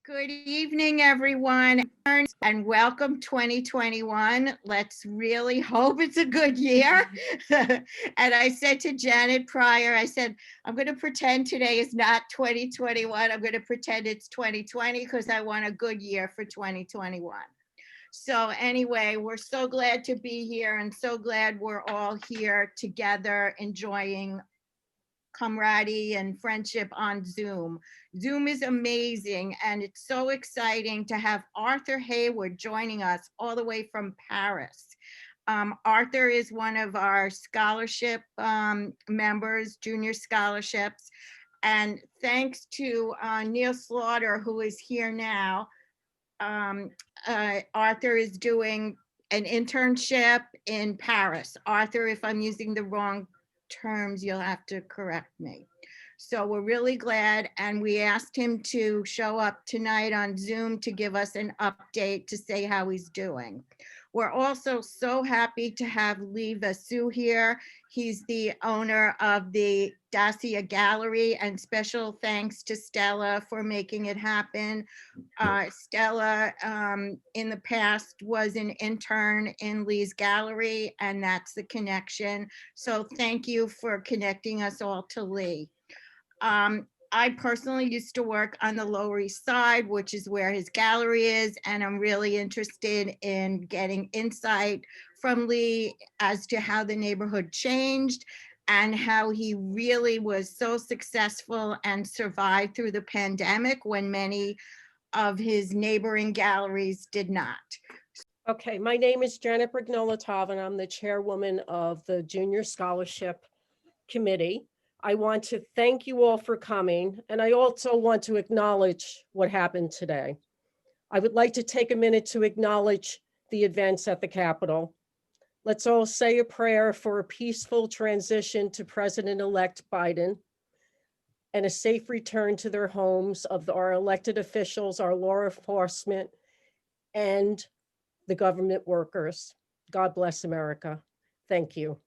Good evening, everyone, and welcome 2021. Let's really hope it's a good year. And I said to Janet prior, I said, I'm going to pretend today is not 2021. I'm going to pretend it's 2020 because I want a good year for 2021. So anyway, we're so glad to be here and so glad we're all here together enjoying camaraderie and friendship on Zoom. Zoom is amazing, and it's so exciting to have Arthur Hayward joining us all the way from Paris. Arthur is one of our scholarship members, junior scholarships, and thanks to Neil Slaughter, who is here now, Arthur is doing an internship in Paris. Arthur, if I'm using the wrong terms, you'll have to correct me. So we're really glad, and we asked him to show up tonight on Zoom to give us an update to say how he's doing. We're also so happy to have Lee Vasu here. He's the owner of the Dacia Gallery, and special thanks to Stella for making it happen. Stella in the past was an intern in Lee's gallery, and that's the connection. So thank you for connecting us all to Lee. I personally used to work on the Lower East Side, which is where his gallery is, and I'm really interested in getting insight from Lee as to how the neighborhood changed and how he really was so successful and survived through the pandemic when many of his neighboring galleries did not. Okay, my name is Janet Brignola-Tov, and I'm the chairwoman of the Junior Scholarship Committee. I want to thank you all for coming, and I also want to acknowledge what happened today. I would like to take a minute to acknowledge the events at the Capitol. Let's all say a prayer for a peaceful transition to President-elect Biden and a safe return to their homes of our elected officials, our law enforcement, and the government workers. God bless America. Thank you.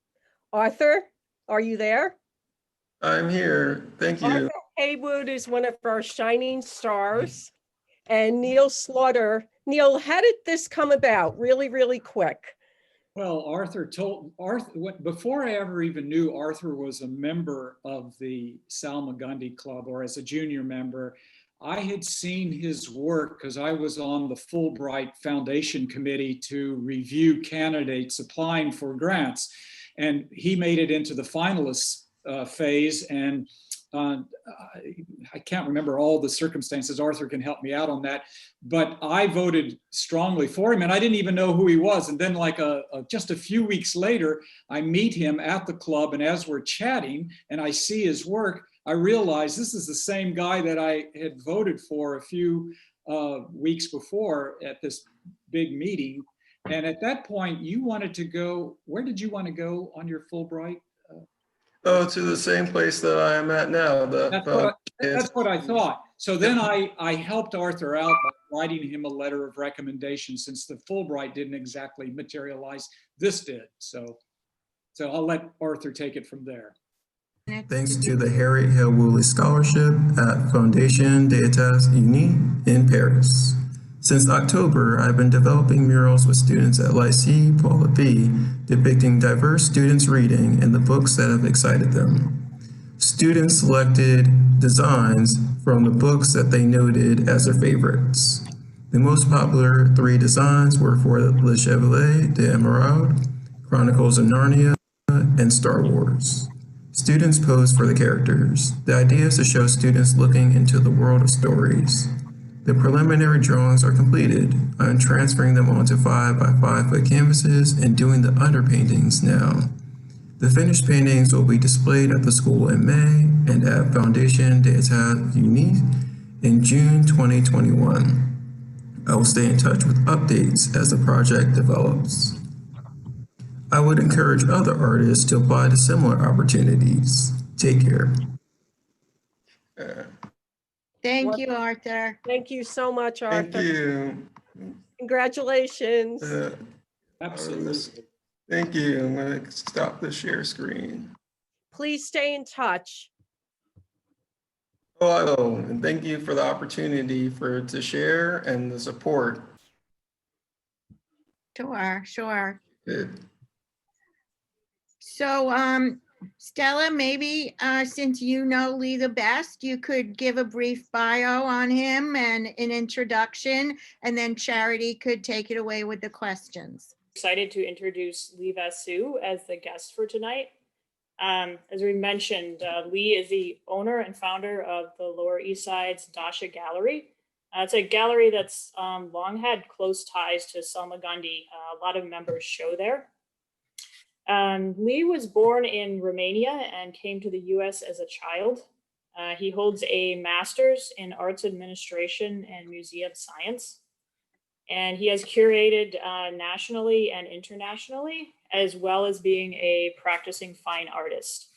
Arthur, are you there? I'm here. Thank you. Arthur Hayward is one of our shining stars. And Neil Slaughter. Neil, how did this come about? Really quick. Well, before I ever even knew Arthur was a member of the Salmagundi Club or as a junior member, I had seen his work because I was on the Fulbright Foundation Committee to review candidates applying for grants. And he made it into the finalists phase, and I can't remember all the circumstances. Arthur can help me out on that, but I voted strongly for him, and I didn't even know who he was. And then just a few weeks later, I meet him at the club, and as we're chatting and I see his work, I realize this is the same guy that I had voted for a few weeks before at this big meeting. And at that point, you wanted to go, where did you want to go on your Fulbright? Oh, to the same place that I am at now. That's what I thought. So then I helped Arthur out by writing him a letter of recommendation, since the Fulbright didn't exactly materialize. This did. So I'll let Arthur take it from there. Thanks to the Harriet Hill Woolley Scholarship at Fondation des États-Unis in Paris. Since October, I've been developing murals with students at Lycée Paul B, depicting diverse students' reading and the books that have excited them. Students selected designs from the books that they noted as their favorites. The most popular 3 designs were for Le Chevalier d'Emeraude, Chronicles of Narnia, and Star Wars. Students posed for the characters. The idea is to show students looking into the world of stories. The preliminary drawings are completed. I'm transferring them onto 5 by 5 foot canvases and doing the underpaintings now. The finished paintings will be displayed at the school in May and at Fondation des États-Unis in June 2021. I will stay in touch with updates as the project develops. I would encourage other artists to apply to similar opportunities. Take care. Thank you, Arthur. Thank you so much, Arthur. Thank you. Congratulations. Absolutely. Thank you. I'm going to stop the share screen. Please stay in touch. Hello, and thank you for the opportunity to share and the support. Sure. Good. So, Stella, maybe since you know Lee the best, you could give a brief bio on him and an introduction, and then Charity could take it away with the questions. Excited to introduce Lee Vasu as the guest for tonight. As we mentioned, Lee is the owner and founder of the Lower East Side's Dacia Gallery. It's a gallery that's long had close ties to Salmagundi. A lot of members show there. Lee was born in Romania and came to the US as a child. He holds a master's in arts administration and museum science. And he has curated nationally and internationally, as well as being a practicing fine artist.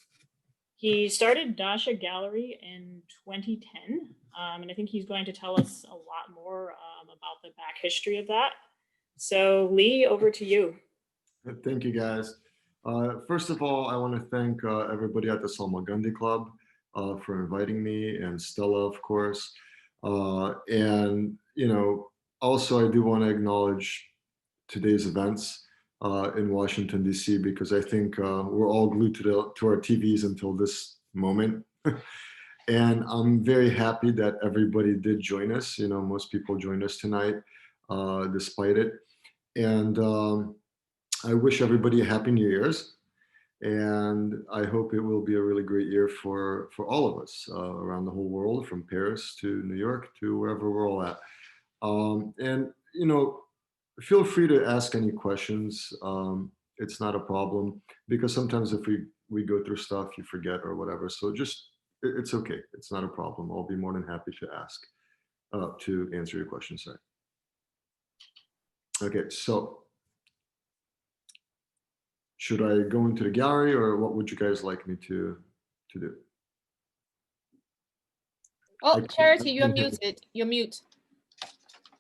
He started Dacia Gallery in 2010, and I think he's going to tell us a lot more about the back history of that. So Lee, over to you. Thank you, guys. First of all, I want to thank everybody at the Salmagundi Club for inviting me, and Stella, of course. And, you know, also, I do want to acknowledge today's events in Washington, D.C., because I think we're all glued to our TVs until this moment. And I'm very happy that everybody did join us. You know, most people joined us tonight, despite it. And I wish everybody a happy New Year's. And I hope it will be a really great year for all of us around the whole world, from Paris to New York to wherever we're all at. And, you know, feel free to ask any questions. It's not a problem, because sometimes if we go through stuff, you forget or whatever. So just, it's okay. It's not a problem. I'll be more than happy to answer your questions. Sorry. Okay, so should I go into the gallery, or what would you guys like me to do? Oh, Charity, you're muted. You're mute.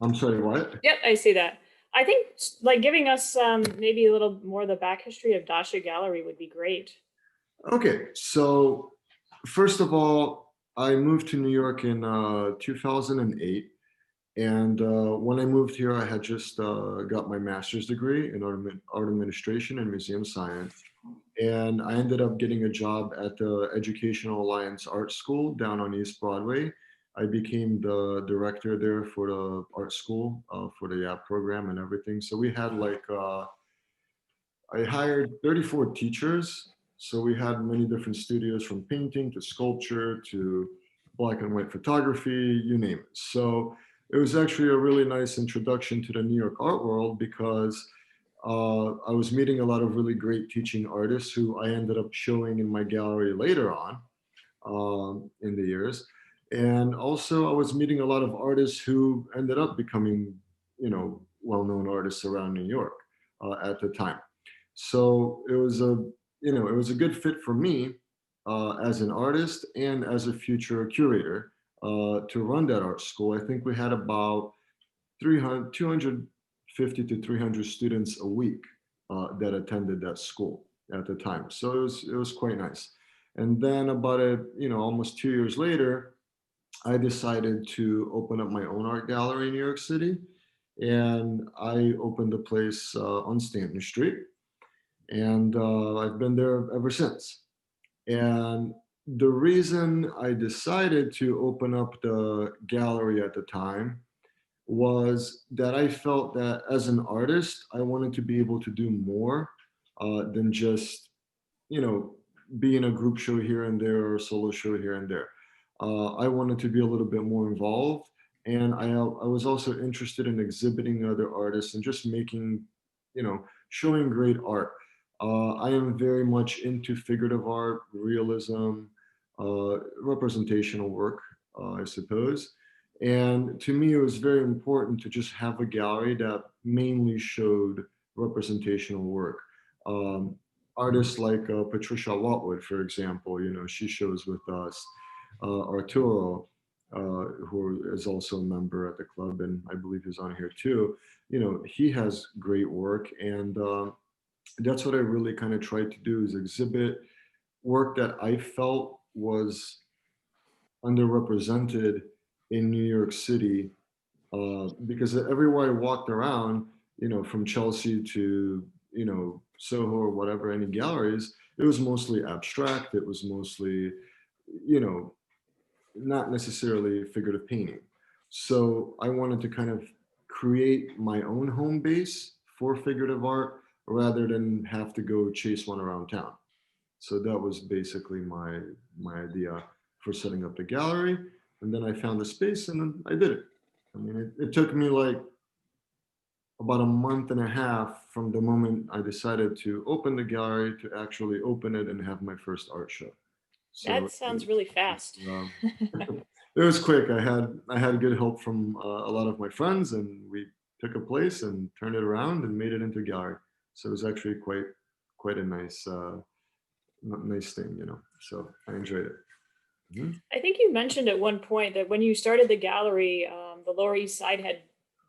I'm sorry, what? Yep, I see that. I think like giving us maybe a little more of the back history of Dacia Gallery would be great. Okay, so first of all, I moved to New York in 2008. And when I moved here, I had just got my master's degree in art administration and museum science. And I ended up getting a job at the Educational Alliance Art School down on East Broadway. I became the director there for the art school, for the YAP program and everything. So we had like, I hired 34 teachers. So we had many different studios, from painting to sculpture to black and white photography, you name it. So it was actually a really nice introduction to the New York art world, because I was meeting a lot of really great teaching artists who I ended up showing in my gallery later on in the years. And also I was meeting a lot of artists who ended up becoming, you know, well-known artists around New York at the time. So it was a good fit for me as an artist and as a future curator to run that art school. I think we had about 250 to 300 students a week that attended that school at the time. So it was quite nice. And then about almost 2 years later, I decided to open up my own art gallery in New York City. And I opened a place on Stanton Street. And I've been there ever since. And the reason I decided to open up the gallery at the time was that I felt that as an artist, I wanted to be able to do more than just, be in a group show here and there or a solo show here and there. I wanted to be a little bit more involved. And I was also interested in exhibiting other artists and just making, showing great art. I am very much into figurative art, realism, representational work, I suppose. And to me, it was very important to just have a gallery that mainly showed representational work. Artists like Patricia Watwood, for example, she shows with us. Arturo, who is also a member at the club, and I believe he's on here too. He has great work, and that's what I really kind of tried to do, is exhibit work that I felt was underrepresented in New York City, because everywhere I walked around, from Chelsea to, Soho or whatever, any galleries, it was mostly abstract. It was mostly, not necessarily figurative painting. So I wanted to kind of create my own home base for figurative art rather than have to go chase one around town. So that was basically my idea for setting up the gallery. And then I found the space and then I did it. I mean, it took me like about a month and a half from the moment I decided to open the gallery to actually open it and have my first art show. So That sounds really fast. it was quick. I had good help from a lot of my friends, and we took a place and turned it around and made it into a gallery. So it was actually quite a nice nice thing, So I enjoyed it. Mhm. I think you mentioned at one point that when you started the gallery, the Lower East Side had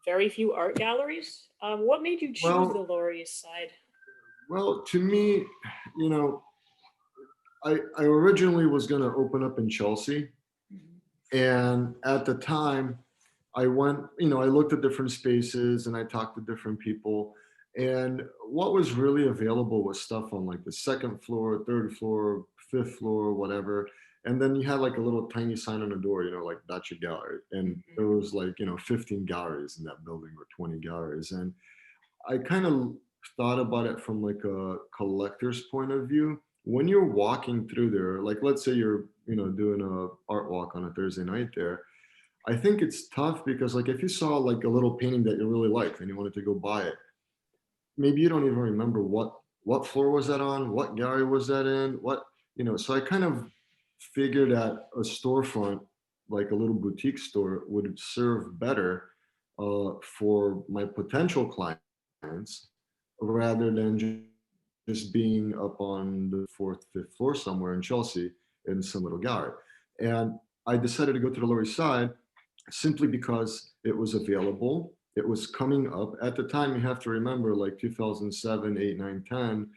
very few art galleries. What made you choose Well- the Lower East Side? Well, to me, I originally was going to open up in Chelsea. And at the time, I went, I looked at different spaces and I talked to different people. And what was really available was stuff on like the second floor, third floor, fifth floor, whatever. And then you had like a little tiny sign on the door, like Dacia Gallery. And there was like, 15 galleries in that building or 20 galleries. And I kind of thought about it from like a collector's point of view. When you're walking through there, like let's say you're, doing a art walk on a Thursday night there, I think it's tough because like if you saw like a little painting that you really liked and you wanted to go buy it, maybe you don't even remember what floor was that on, what gallery was that in, so I kind of figured that a storefront, like a little boutique store, would serve better for my potential clients rather than just being up on the fourth, fifth floor somewhere in Chelsea in some little gallery. And I decided to go to the Lower East Side simply because it was available. It was coming up at the time. You have to remember, like 2007, 8, 9, 10,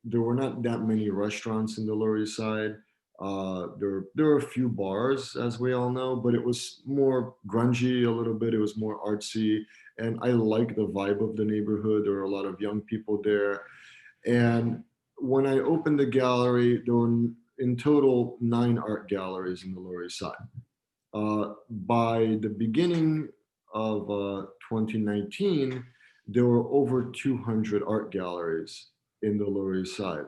there were not that many restaurants in the Lower East Side. There were a few bars, as we all know, but it was more grungy a little bit. It was more artsy, and I like the vibe of the neighborhood. There were a lot of young people there. And when I opened the gallery, there were in total 9 art galleries in the Lower East Side. By the beginning of 2019, there were over 200 art galleries in the Lower East Side.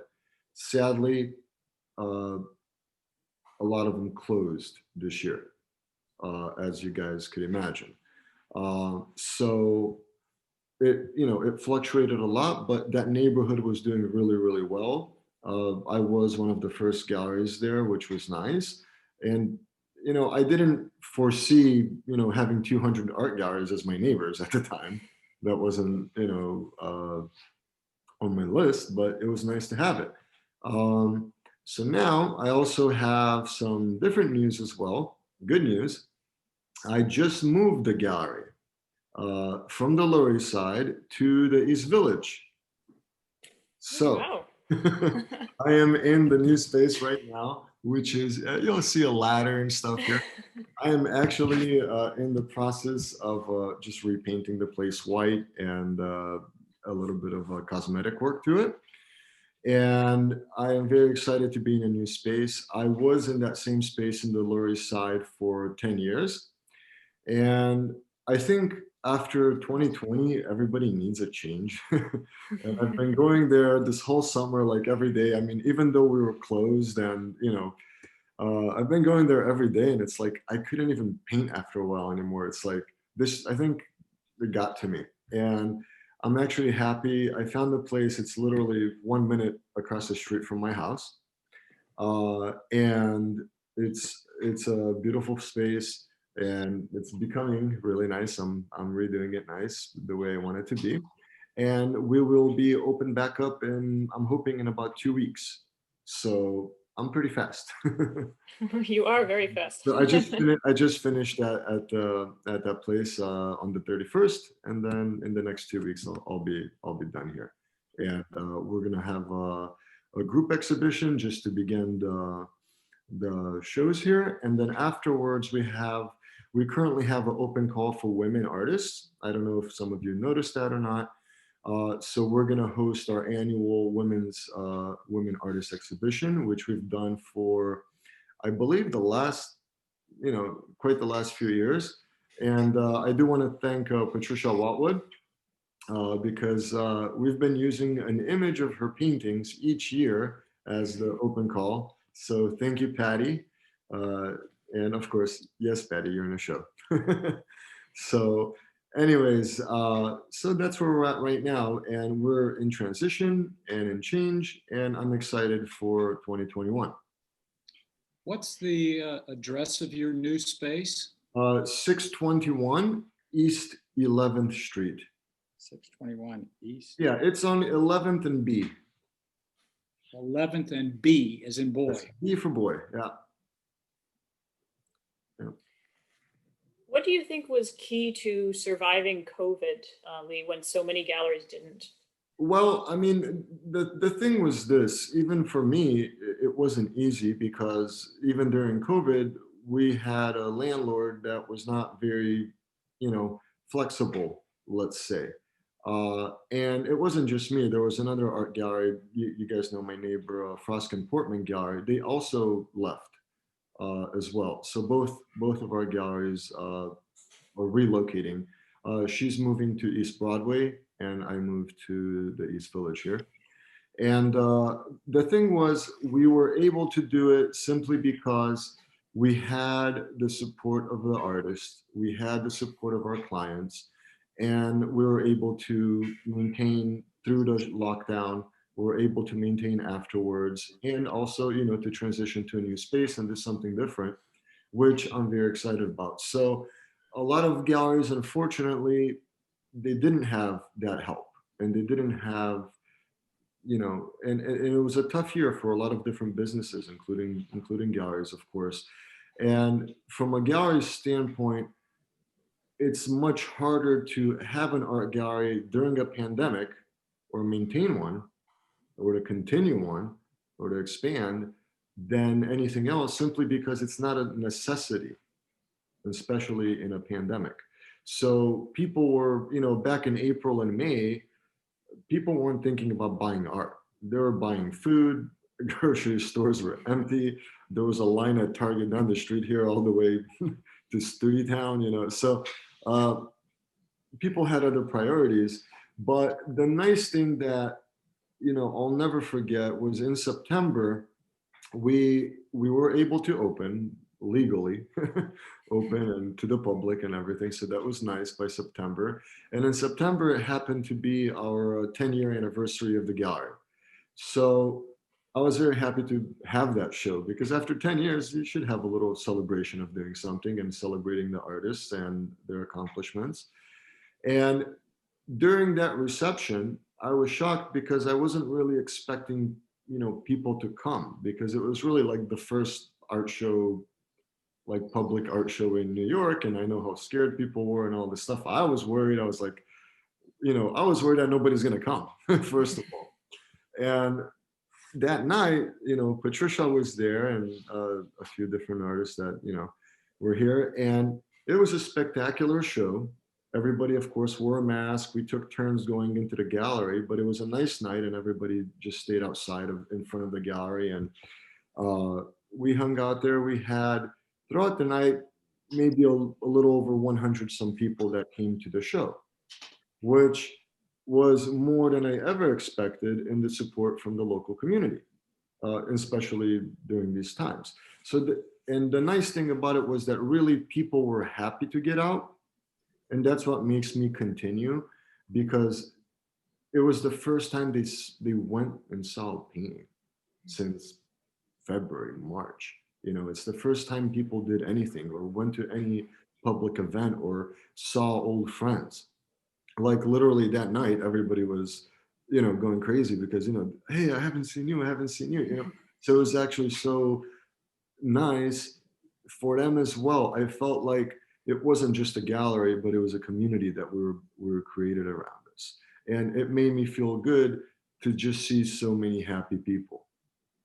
Sadly, a lot of them closed this year, as you guys could imagine. So it fluctuated a lot, but that neighborhood was doing really, really well. I was one of the first galleries there, which was nice. And, I didn't foresee, having 200 art galleries as my neighbors at the time. That wasn't, on my list, but it was nice to have it. So now I also have some different news as well. Good news. I just moved the gallery from the Lower East Side to the East Village. So Wow. I am in the new space right now, which is, you'll see a ladder and stuff here. I am actually in the process of just repainting the place white and a little bit of cosmetic work to it. And I am very excited to be in a new space. I was in that same space in the Lower East Side for 10 years. And I think after 2020, everybody needs a change. And I've been going there this whole summer, like every day. I mean, even though we were closed and, I've been going there every day, and it's like, I couldn't even paint after a while anymore. It's like this, I think it got to me. And I'm actually happy. I found the place. It's literally 1 minute across the street from my house. And it's a beautiful space. And it's becoming really nice. I'm redoing it nice the way I want it to be. And we will be open back up in, I'm hoping, in about 2 weeks. So I'm pretty fast. You are very fast. So I just finished that at that place on the 31st, and then in the next 2 weeks I'll be done here. And we're gonna have a group exhibition just to begin the shows here. And then afterwards, we currently have an open call for women artists. I don't know if some of you noticed that or not. So we're going to host our annual women artist exhibition, which we've done for, I believe, quite the last few years. And I do want to thank Patricia Watwood, because we've been using an image of her paintings each year as the open call. So thank you, Patty. And of course, yes, Patty, you're in a show. So anyways, so that's where we're at right now. And we're in transition and in change. And I'm excited for 2021. What's the address of your new space? 621 East 11th Street. 621 East. Yeah, it's on 11th and B. 11th and B as in boy. Yes, B for boy, yeah. What do you think was key to surviving COVID, Lee, when so many galleries didn't? Well, I mean, the thing was this, even for me, it wasn't easy because even during COVID, we had a landlord that was not very, flexible, let's say. And it wasn't just me. There was another art gallery. You guys know my neighbor, Frosk and Portman Gallery. They also left as well. So both of our galleries are relocating. She's moving to East Broadway, and I moved to the East Village here. And the thing was, we were able to do it simply because we had the support of the artists, we had the support of our clients, and we were able to maintain through the lockdown. We were able to maintain afterwards, and also, to transition to a new space and do something different, which I'm very excited about. So a lot of galleries, unfortunately, they didn't have that help, and they didn't have, and it was a tough year for a lot of different businesses, including galleries, of course. And from a gallery standpoint, it's much harder to have an art gallery during a pandemic, or maintain one, or to continue one, or to expand, than anything else, simply because it's not a necessity, especially in a pandemic. So people were, back in April and May, people weren't thinking about buying art. They were buying food, grocery stores were empty. There was a line at Target down the street here all the way to Studiotown, So people had other priorities. But the nice thing that, I'll never forget was in September, we were able to open legally, open and to the public and everything. So that was nice by September. And in September, it happened to be our 10-year anniversary of the gallery. So I was very happy to have that show, because after 10 years, you should have a little celebration of doing something and celebrating the artists and their accomplishments. And during that reception, I was shocked because I wasn't really expecting, people to come, because it was really like the first art show, like public art show in New York. And I know how scared people were and all this stuff. I was worried. I was like, I was worried that nobody's going to come, first of all. And that night, Patricia was there, and a few different artists that, were here. And it was a spectacular show. Everybody, of course, wore a mask. We took turns going into the gallery, but it was a nice night, and everybody just stayed outside in front of the gallery. And we hung out there. We had, throughout the night, maybe a little over 100 some people that came to the show, which was more than I ever expected in the support from the local community, especially during these times. So, and the nice thing about it was that really people were happy to get out. And that's what makes me continue, because it was the first time they went and saw a painting since February, March. It's the first time people did anything or went to any public event or saw old friends. Like literally that night, everybody was, going crazy because, hey, I haven't seen you, So it was actually so nice for them as well. I felt like it wasn't just a gallery, but it was a community that we were created around us. And it made me feel good to just see so many happy people.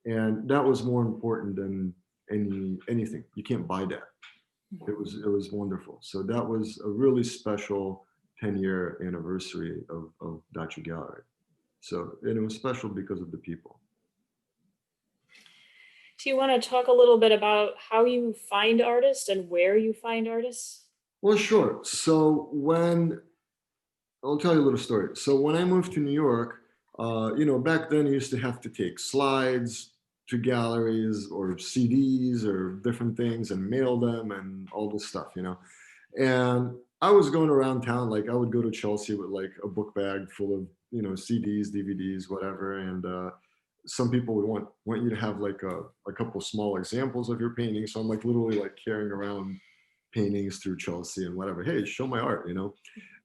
And that was more important than anything. You can't buy that. It was wonderful. So that was a really special 10-year anniversary of Dacia Gallery. So, and it was special because of the people. Do you want to talk a little bit about how you find artists and where you find artists? Well, sure. So I'll tell you a little story. So when I moved to New York, back then I used to have to take slides to galleries or CDs or different things and mail them and all this stuff, And I was going around town, like I would go to Chelsea with like a book bag full of, CDs, DVDs, whatever. And some people would want you to have like a couple small examples of your painting. So I'm like literally like carrying around paintings through Chelsea and whatever. Hey, show my art,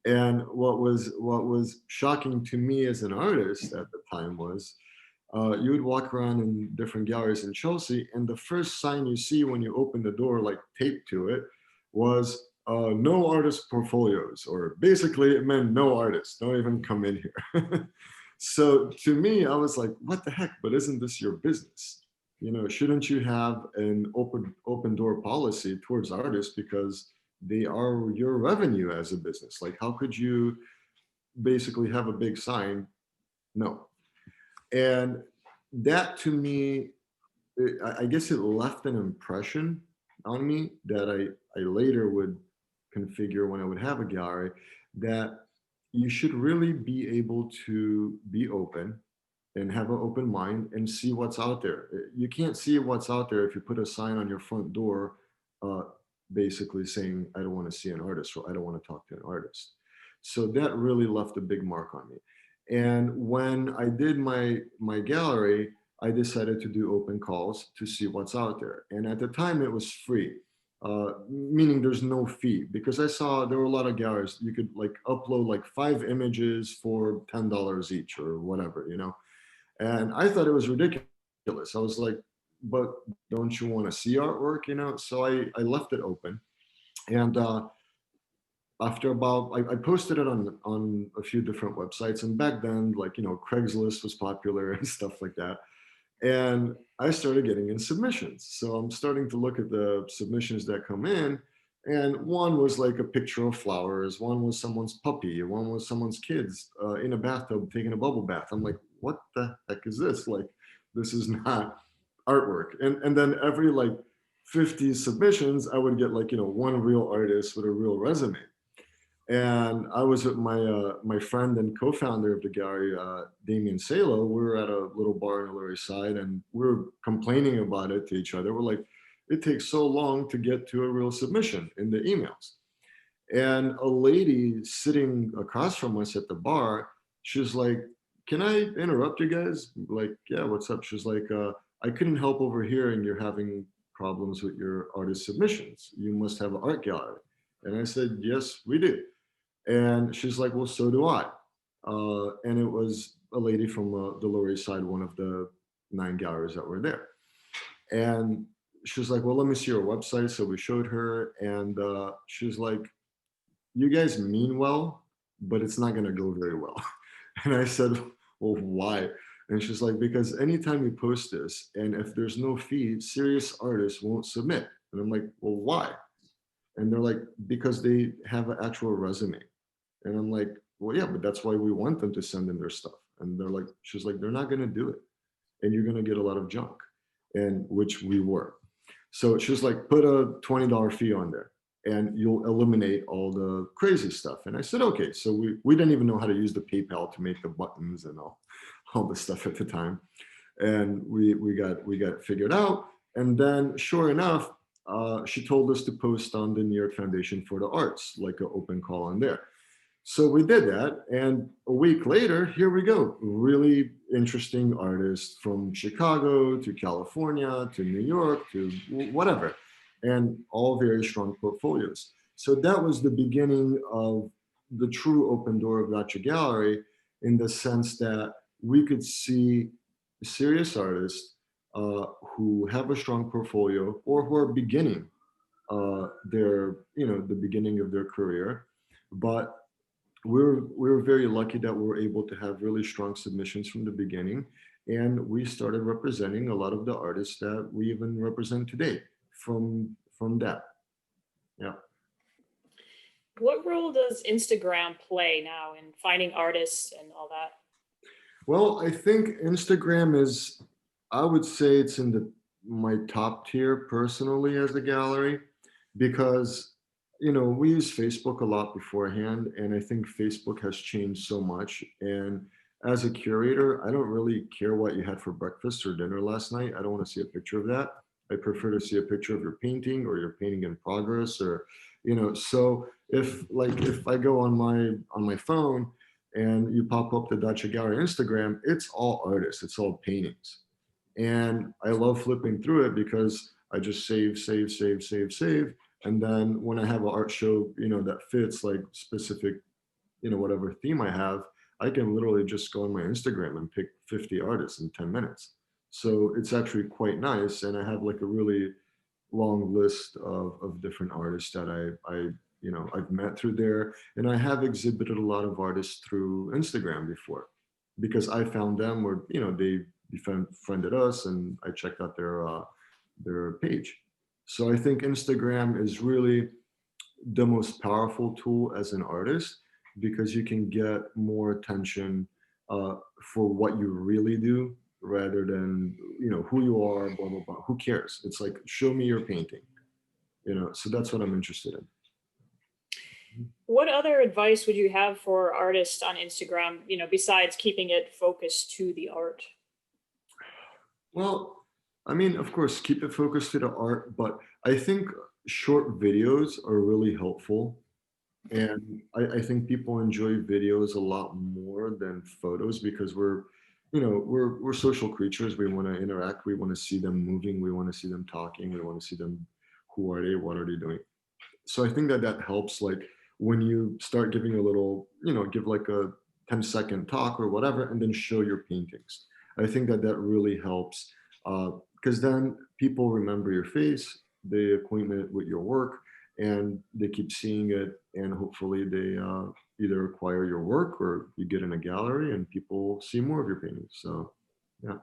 And what was shocking to me as an artist at the time was you would walk around in different galleries in Chelsea, and the first sign you see when you open the door, like taped to it, was no artist portfolios, or basically it meant no artists, don't even come in here. So to me, I was like, what the heck? But isn't this your business? Shouldn't you have an open door policy towards artists, because they are your revenue as a business? Like, how could you basically have a big sign? No. And that to me, I guess it left an impression on me that I later would configure when I would have a gallery, that you should really be able to be open and have an open mind and see what's out there. You can't see what's out there if you put a sign on your front door basically saying, I don't want to see an artist, or I don't want to talk to an artist. So that really left a big mark on me. And when I did my gallery, I decided to do open calls to see what's out there. And at the time it was free, meaning there's no fee, because I saw there were a lot of galleries. You could like upload like 5 images for $10 each or whatever, And I thought it was ridiculous. I was like, but don't you want to see artwork, So I left it open. And after about, I posted it on a few different websites. And back then, like, Craigslist was popular and stuff like that. And I started getting in submissions. So I'm starting to look at the submissions that come in. And one was like a picture of flowers. One was someone's puppy. One was someone's kids in a bathtub taking a bubble bath. I'm like, what the heck is this? Like, this is not artwork. And then every like 50 submissions, I would get like, one real artist with a real resume. And I was with my friend and co-founder of the gallery, Damien Salo. We were at a little bar in the Lower East Side, and we were complaining about it to each other. We're like, it takes so long to get to a real submission in the emails. And a lady sitting across from us at the bar, she's like, can I interrupt you guys? Like, yeah, what's up? She's like, I couldn't help overhearing you're having problems with your artist submissions. You must have an art gallery. And I said, yes, we do. And she's like, well, so do I. And it was a lady from the Lower East Side, one of the 9 galleries that were there. And she was like, well, let me see your website. So we showed her, and she was like, you guys mean well, but it's not going to go very well. And I said, well, why? And she's like, because anytime you post this, and if there's no fee, serious artists won't submit. And I'm like, well, why? And they're like, because they have an actual resume. And I'm like, well, yeah, but that's why we want them to send in their stuff. And they're like, she's like, they're not going to do it. And you're going to get a lot of junk. And which we were. So she was like, put a $20 fee on there and you'll eliminate all the crazy stuff. And I said, okay. So we didn't even know how to use the PayPal to make the buttons and all the stuff at the time. And we got it figured out. And then sure enough, she told us to post on the New York Foundation for the Arts, like an open call on there. So we did that. And a week later, here we go. Really interesting artists from Chicago to California to New York to whatever, and all very strong portfolios. So that was the beginning of the true open door of Dacia Gallery, in the sense that we could see serious artists who have a strong portfolio or who are beginning the beginning of their career. But we're very lucky that we're able to have really strong submissions from the beginning. and we started representing a lot of the artists that we even represent today from that. Yeah. What role does Instagram play now in finding artists and all that? Well, I think Instagram is, I would say it's in my top tier personally as a gallery, because, you know, we use Facebook a lot beforehand, and I think Facebook has changed so much. And as a curator, I don't really care what you had for breakfast or dinner last night. I don't want to see a picture of that. I prefer to see a picture of your painting or your painting in progress, or, you know, so if I go on my phone and you pop up the Dacia Gallery Instagram, it's all artists, it's all paintings. And I love flipping through it because I just save. And then when I have an art show, you know, that fits like specific, you know, whatever theme I have, I can literally just go on my Instagram and pick 50 artists in 10 minutes. So it's actually quite nice. And I have like a really long list of different artists that I you know, I've met through there. And I have exhibited a lot of artists through Instagram before, because I found them, or, you know, they befriended us, and I checked out their page. So I think Instagram is really the most powerful tool as an artist, because you can get more attention for what you really do, rather than, you know, who you are, blah, blah, blah. Who cares? It's like, show me your painting, you know, so that's what I'm interested in. What other advice would you have for artists on Instagram, you know, besides keeping it focused to the art? Well, I mean, of course, keep it focused to the art, but I think short videos are really helpful. And I think people enjoy videos a lot more than photos, because we're, you know, we're social creatures. We want to interact. We want to see them moving. We want to see them talking. We want to see them. Who are they? What are they doing? So I think that helps. Like when you start giving a little, you know, give like a 10-second talk or whatever, and then show your paintings. I think that really helps, because then people remember your face, they acquainted with your work, and they keep seeing it, and hopefully they either acquire your work, or you get in a gallery and people see more of your paintings. So yeah,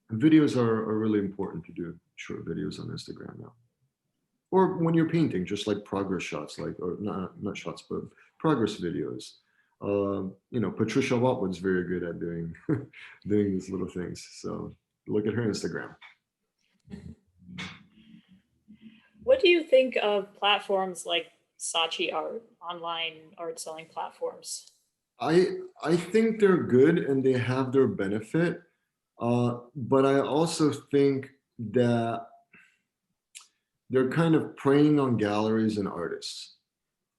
and videos are really important to do, short videos on Instagram now. Or when you're painting, just like progress shots, like, or not shots, but progress videos. You know, Patricia Watwood's very good at doing doing these little things. So look at her Instagram. What do you think of platforms like Saatchi Art, online art selling platforms? I think they're good and they have their benefit, but I also think that they're kind of preying on galleries and artists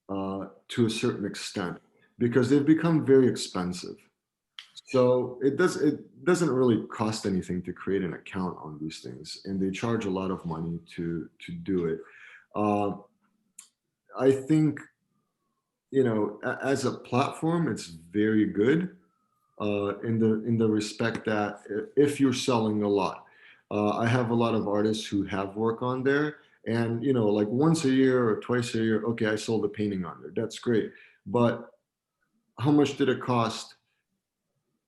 to a certain extent, because they've become very expensive. So it doesn't really cost anything to create an account on these things, and they charge a lot of money to do it. I think, you know, as a platform, it's very good in the respect that if you're selling a lot, I have a lot of artists who have work on there, and, you know, like once a year or twice a year, okay, I sold a painting on there. That's great, but how much did it cost?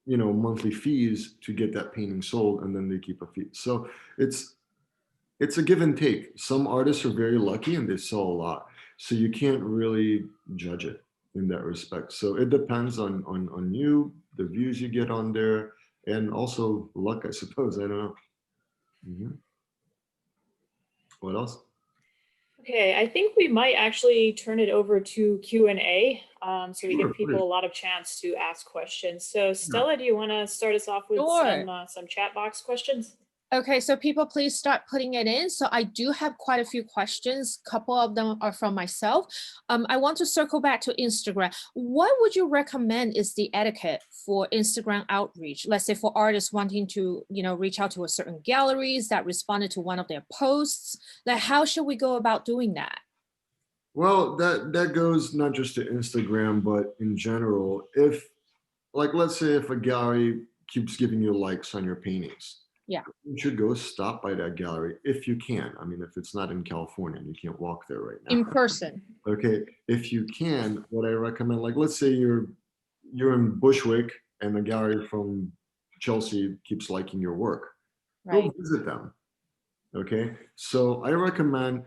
You know, monthly fees to get that painting sold, and then they keep a fee. So it's a give and take. Some artists are very lucky and they sell a lot, so you can't really judge it in that respect. So it depends on you, the views you get on there, and also luck, I suppose. I don't know. What else? Okay, I think we might actually turn it over to Q&A, so we give people Please. a lot of chance to ask questions. So Stella, do you want to start us off with Sure. some chat box questions? Okay, so people please start putting it in. So I do have quite a few questions. A couple of them are from myself. I want to circle back to Instagram. What would you recommend is the etiquette for Instagram outreach? Let's say for artists wanting to, you know, reach out to a certain galleries that responded to one of their posts. Like, how should we go about doing that? Well, that goes not just to Instagram, but in general. If, like, let's say if a gallery keeps giving you likes on your paintings, Yeah. you should go stop by that gallery if you can. I mean, if it's not in California and you can't walk there right now. In person. Okay, if you can, what I recommend, like, let's say you're in Bushwick and the gallery from Chelsea keeps liking your work. Right. Go visit them. Okay, so I recommend,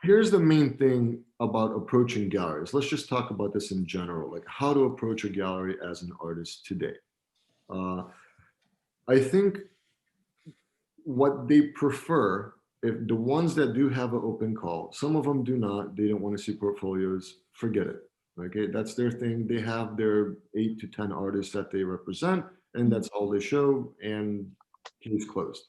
here's the main thing about approaching galleries. Let's just talk about this in general, like how to approach a gallery as an artist today. I think what they prefer, if the ones that do have an open call, some of them do not, they don't want to see portfolios, forget it. Okay, that's their thing. They have their 8 to 10 artists that they represent, and that's all they show, and case closed.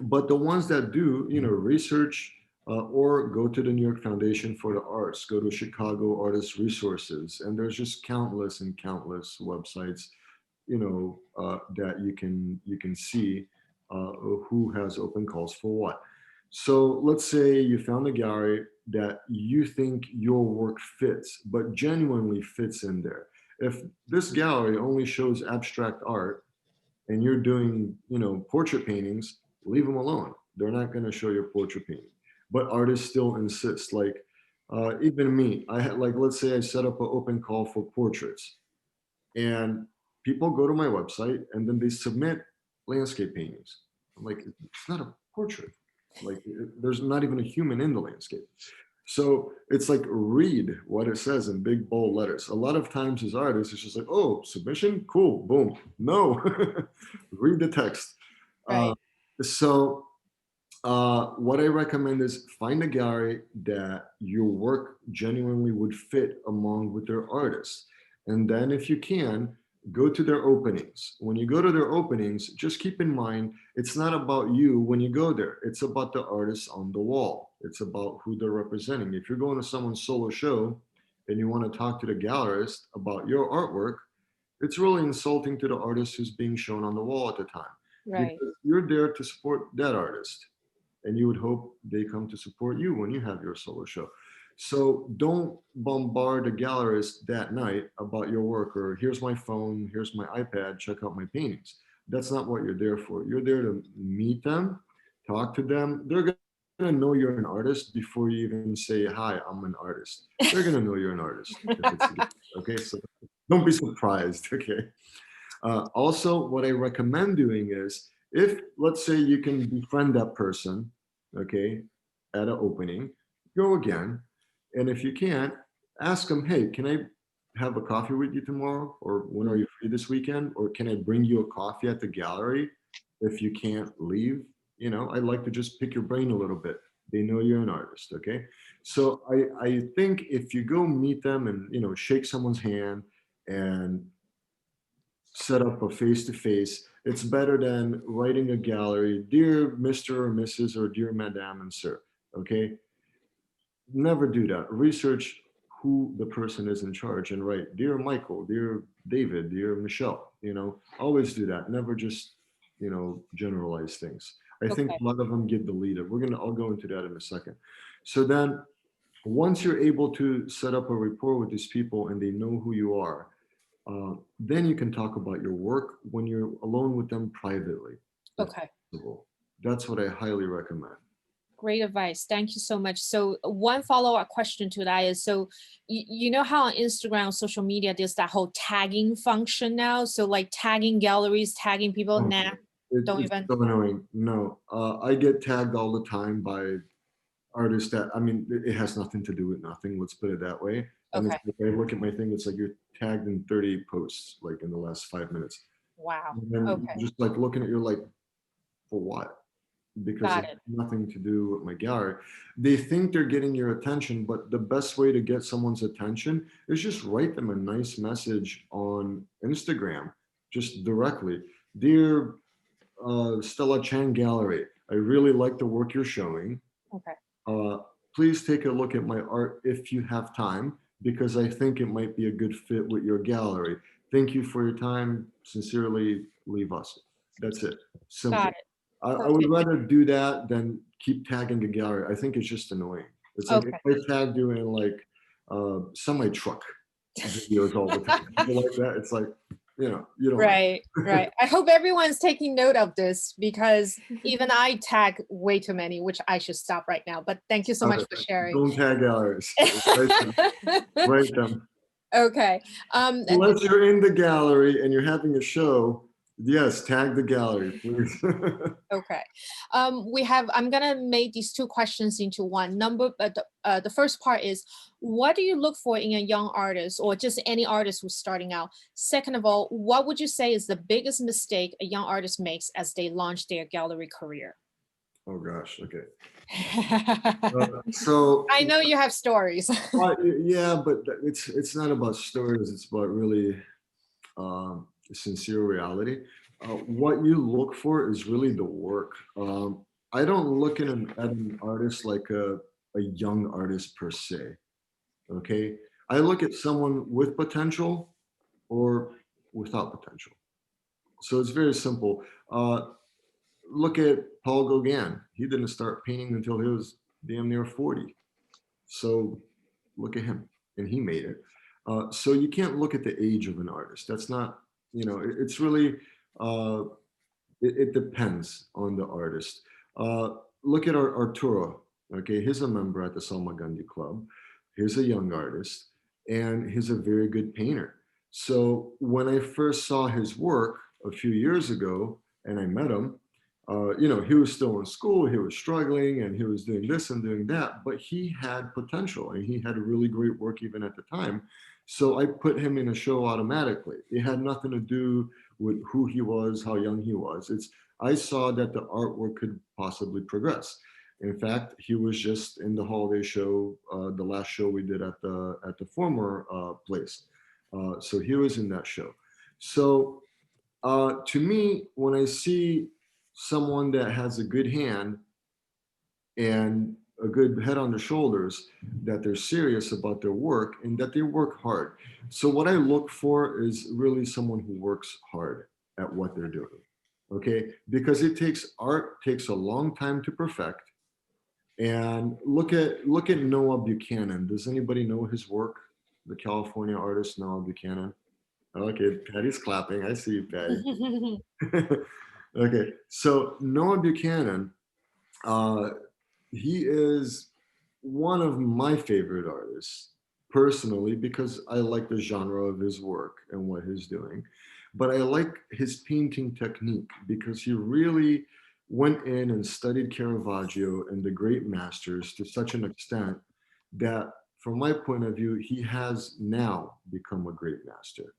But the ones that do, research or go to the New York Foundation for the Arts, go to Chicago Artist Resources, and there's just countless and countless websites, that you can see who has open calls for what. So let's say you found a gallery that you think your work fits, but genuinely fits in there. If this gallery only shows abstract art and you're doing, portrait paintings, leave them alone. They're not going to show your portrait painting. But artists still insist. Like even me, I had, like, let's say I set up an open call for portraits, and people go to my website and then they submit landscape paintings. I'm like, it's not a portrait. Like, there's not even a human in the landscape. So it's like, read what it says in big bold letters. A lot of times as artists, it's just like, oh, submission, cool, boom. No, read the text. Right. So what I recommend is find a gallery that your work genuinely would fit among with their artists. And then if you can, go to their openings. When you go to their openings, just keep in mind, it's not about you when you go there. It's about the artists on the wall. It's about who they're representing. If you're going to someone's solo show and you want to talk to the gallerist about your artwork, it's really insulting to the artist who's being shown on the wall at the time. Right. Because you're there to support that artist, and you would hope they come to support you when you have your solo show. So don't bombard the gallerist that night about your work, or here's my phone, here's my iPad, check out my paintings. That's not what you're there for. You're there to meet them, talk to them. They're going to know you're an artist before you even say, hi, I'm an artist. They're going to know you're an artist. Okay, so don't be surprised, okay? Also, what I recommend doing is, if, let's say, you can befriend that person, okay, at an opening, go again. And if you can't, ask them, hey, can I have a coffee with you tomorrow? Or when are you free this weekend? Or can I bring you a coffee at the gallery if you can't leave? I'd like to just pick your brain a little bit. They know you're an artist, okay? So I think if you go meet them and, shake someone's hand and set up a face-to-face, it's better than writing a gallery, dear Mr. or Mrs. or dear Madame and Sir, okay? Never do that. Research who the person is in charge and write, dear Michael, dear David, dear Michelle, always do that. Never just, generalize things. I think a lot of them get deleted. I'll go into that in a second. So then once you're able to set up a rapport with these people and they know who you are, then you can talk about your work when you're alone with them privately. Okay. That's what I highly recommend. Great advice. Thank you so much. So one follow-up question to that is, so you know how on Instagram, social media, there's that whole tagging function now? So like tagging galleries, tagging people now. It's so annoying. No, I get tagged all the time by artists that, it has nothing to do with nothing. Let's put it that way. And Okay. if I look at my thing, it's like you're tagged in 30 posts, like in the last 5 minutes. Wow. And then Okay. just like looking at, you're like, for what? Because Got it it. has nothing to do with my gallery. They think they're getting your attention, but the best way to get someone's attention is just write them a nice message on Instagram, just directly. Dear Stella Chang Gallery, I really like the work you're showing. Okay. Please take a look at my art if you have time, because I think it might be a good fit with your gallery. Thank you for your time. Sincerely, Lee Vasu. That's it. Simple. Got it. I would rather do that than keep tagging a gallery. I think it's just annoying. It's like if I tag you in like semi-truck videos all the time. People like that. It's like, you don't. Right. I hope everyone's taking note of this, because even I tag way too many, which I should stop right now. But thank you so much for sharing. Don't tag galleries. Write them. Okay. Unless you're in the gallery and you're having a show, yes, tag the gallery, please. Okay. I'm gonna make these two questions into one. The first part is, what do you look for in a young artist or just any artist who's starting out? Second of all, what would you say is the biggest mistake a young artist makes as they launch their gallery career? Oh gosh, okay. So I know you have stories. yeah, but it's not about stories. It's about really sincere reality. What you look for is really the work. I don't look at an artist like a young artist per se. Okay, I look at someone with potential or without potential. So it's very simple. Look at Paul Gauguin. He didn't start painting until he was damn near 40. So look at him, and he made it. So you can't look at the age of an artist. That's not, it's really, it depends on the artist. Look at Arturo. Okay, he's a member at the Salmagundi Club. He's a young artist, and he's a very good painter. So when I first saw his work a few years ago, and I met him, he was still in school, he was struggling, and he was doing this and doing that, but he had potential and he had really great work even at the time. So I put him in a show automatically. It had nothing to do with who he was, how young he was. I saw that the artwork could possibly progress. In fact, he was just in the holiday show, the last show we did at the former place. So he was in that show. So to me, when I see someone that has a good hand and a good head on their shoulders, that they're serious about their work and that they work hard. So what I look for is really someone who works hard at what they're doing. Okay, because art takes a long time to perfect. And look at Noah Buchanan. Does anybody know his work? The California artist Noah Buchanan. Okay, Patty's clapping. I see you, Patty. Okay, so Noah Buchanan, he is one of my favorite artists personally because I like the genre of his work and what he's doing. But I like his painting technique because he really went in and studied Caravaggio and the great masters to such an extent that, from my point of view, he has now become a great master.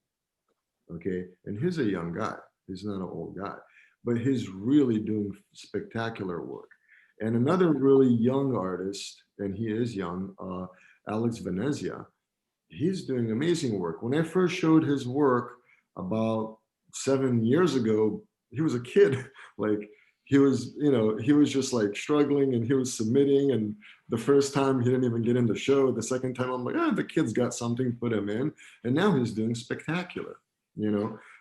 Okay, and he's a young guy. He's not an old guy, but he's really doing spectacular work. And another really young artist, and he is young, Alex Venezia, he's doing amazing work. When I first showed his work about 7 years ago, he was a kid. Like he was just like struggling and he was submitting. And the first time he didn't even get in the show. The second time I'm like, the kid's got something, put him in. And now he's doing spectacular,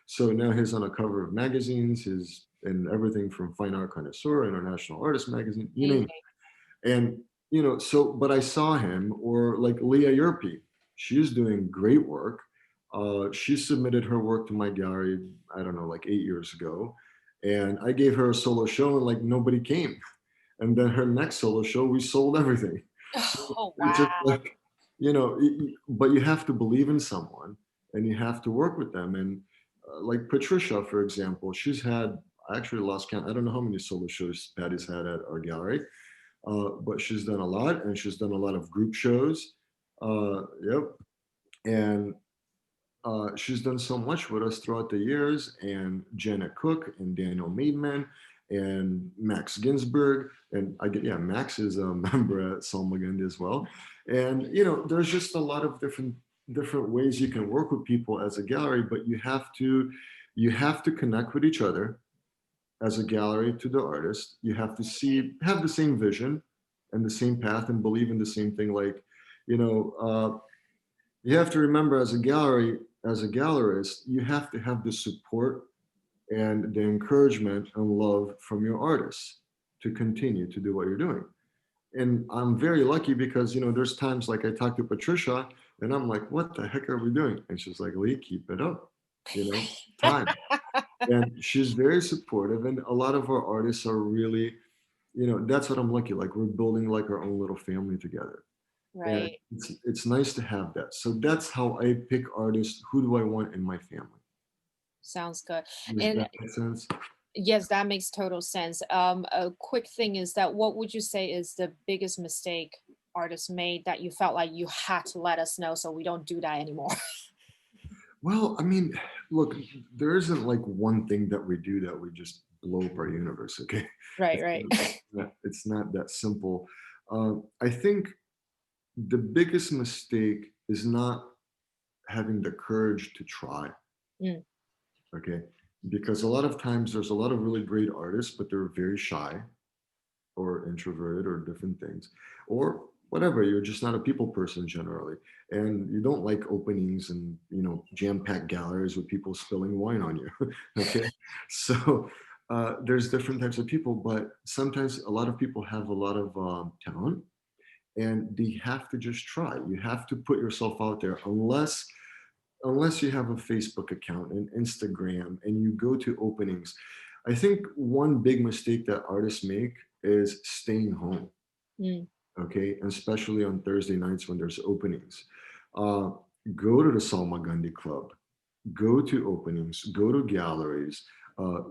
So now he's on a cover of magazines, he's in everything from Fine Art Connoisseur, International Artist Magazine, you name it. And, but I saw him, or like Leah Yerpe, she's doing great work. She submitted her work to my gallery, I don't know, like 8 years ago. And I gave her a solo show and like nobody came. And then her next solo show, we sold everything. Oh, It's just wow. like, but you have to believe in someone and you have to work with them. And like Patricia, for example, she's had, I actually lost count. I don't know how many solo shows Patty's had at our gallery, but she's done a lot, and she's done a lot of group shows. Yep. And she's done so much with us throughout the years, and Janet Cook and Daniel Maidman and Max Ginsberg. And Max is a member at Salmagundi as well. And, there's just a lot of different ways you can work with people as a gallery, but you have to connect with each other as a gallery to the artist. You have to have the same vision and the same path and believe in the same thing. Like, you have to remember as a gallerist, you have to have the support and the encouragement and love from your artists to continue to do what you're doing. And I'm very lucky because, there's times like I talk to Patricia and I'm like, what the heck are we doing? And she's like, Lee, keep it up, time. And she's very supportive. And a lot of our artists are really, that's what I'm lucky. Like we're building like our own little family together. And Right. it's nice to have that. So that's how I pick artists. Who do I want in my family? Sounds good. Does And that make sense? yes, that makes total sense. A quick thing is that what would you say is the biggest mistake artists made that you felt like you had to let us know so we don't do that anymore? Well, I mean, look, there isn't like one thing that we do that we just blow up our universe, okay? Right, It's right. it's not that simple. I think the biggest mistake is not having the courage to try, Mm, okay? Because a lot of times there's a lot of really great artists, but they're very shy or introverted or different things, or whatever. You're just not a people person generally, and you don't like openings and jam-packed galleries with people spilling wine on you. Okay, so there's different types of people, but sometimes a lot of people have a lot of talent, and they have to just try. You have to put yourself out there, unless you have a Facebook account and Instagram and you go to openings. I think one big mistake that artists make is staying home, mm, okay? And especially on Thursday nights when there's openings. Uh, Go to the Salmagundi Club, go to openings, go to galleries,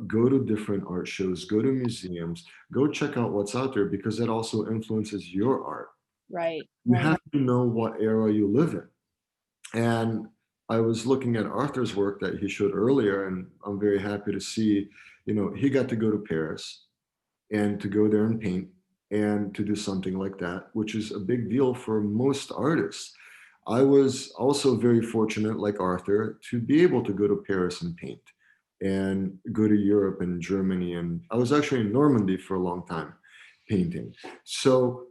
go to different art shows, go to museums, go check out what's out there, because that also influences your art. right, You right. have to know what era you live in. And I was looking at Arthur's work that he showed earlier, and I'm very happy to see, he got to go to Paris and to go there and paint and to do something like that, which is a big deal for most artists. I was also very fortunate, like Arthur, to be able to go to Paris and paint and go to Europe and Germany. And I was actually in Normandy for a long time painting. So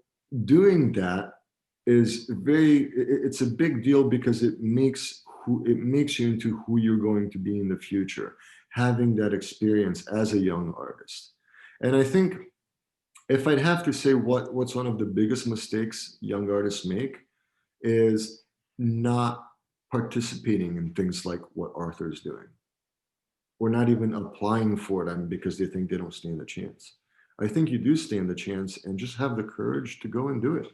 doing that is it's a big deal, because it makes you into who you're going to be in the future, having that experience as a young artist. And I think if I'd have to say what's one of the biggest mistakes young artists make is not participating in things like what Arthur's doing, or not even applying for them because they think they don't stand a chance. I think you do stand a chance, and just have the courage to go and do it.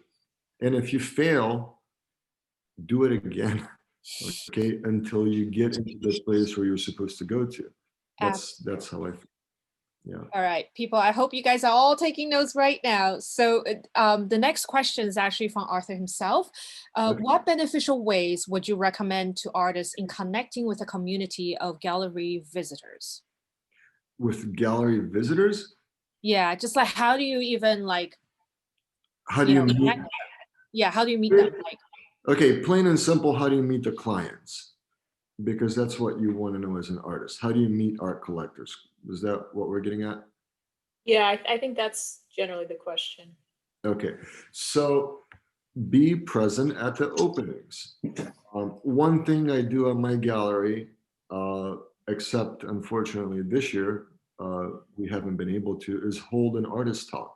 And if you fail, do it again, okay, until you get into the place where you're supposed to go to. That's how I feel. Yeah. All right, people, I hope you guys are all taking notes right now. So the next question is actually from Arthur himself. Okay. What beneficial ways would you recommend to artists in connecting with a community of gallery visitors? With gallery visitors, Yeah, just like how do you even like, how do you meet? connect? Yeah, how do you meet them? Like, Okay, plain and simple, how do you meet the clients? Because that's what you want to know as an artist. How do you meet art collectors? Is that what we're getting at? Yeah, I think that's generally the question. Okay, so be present at the openings. One thing I do at my gallery, except unfortunately this year, we haven't been able to, is hold an artist talk.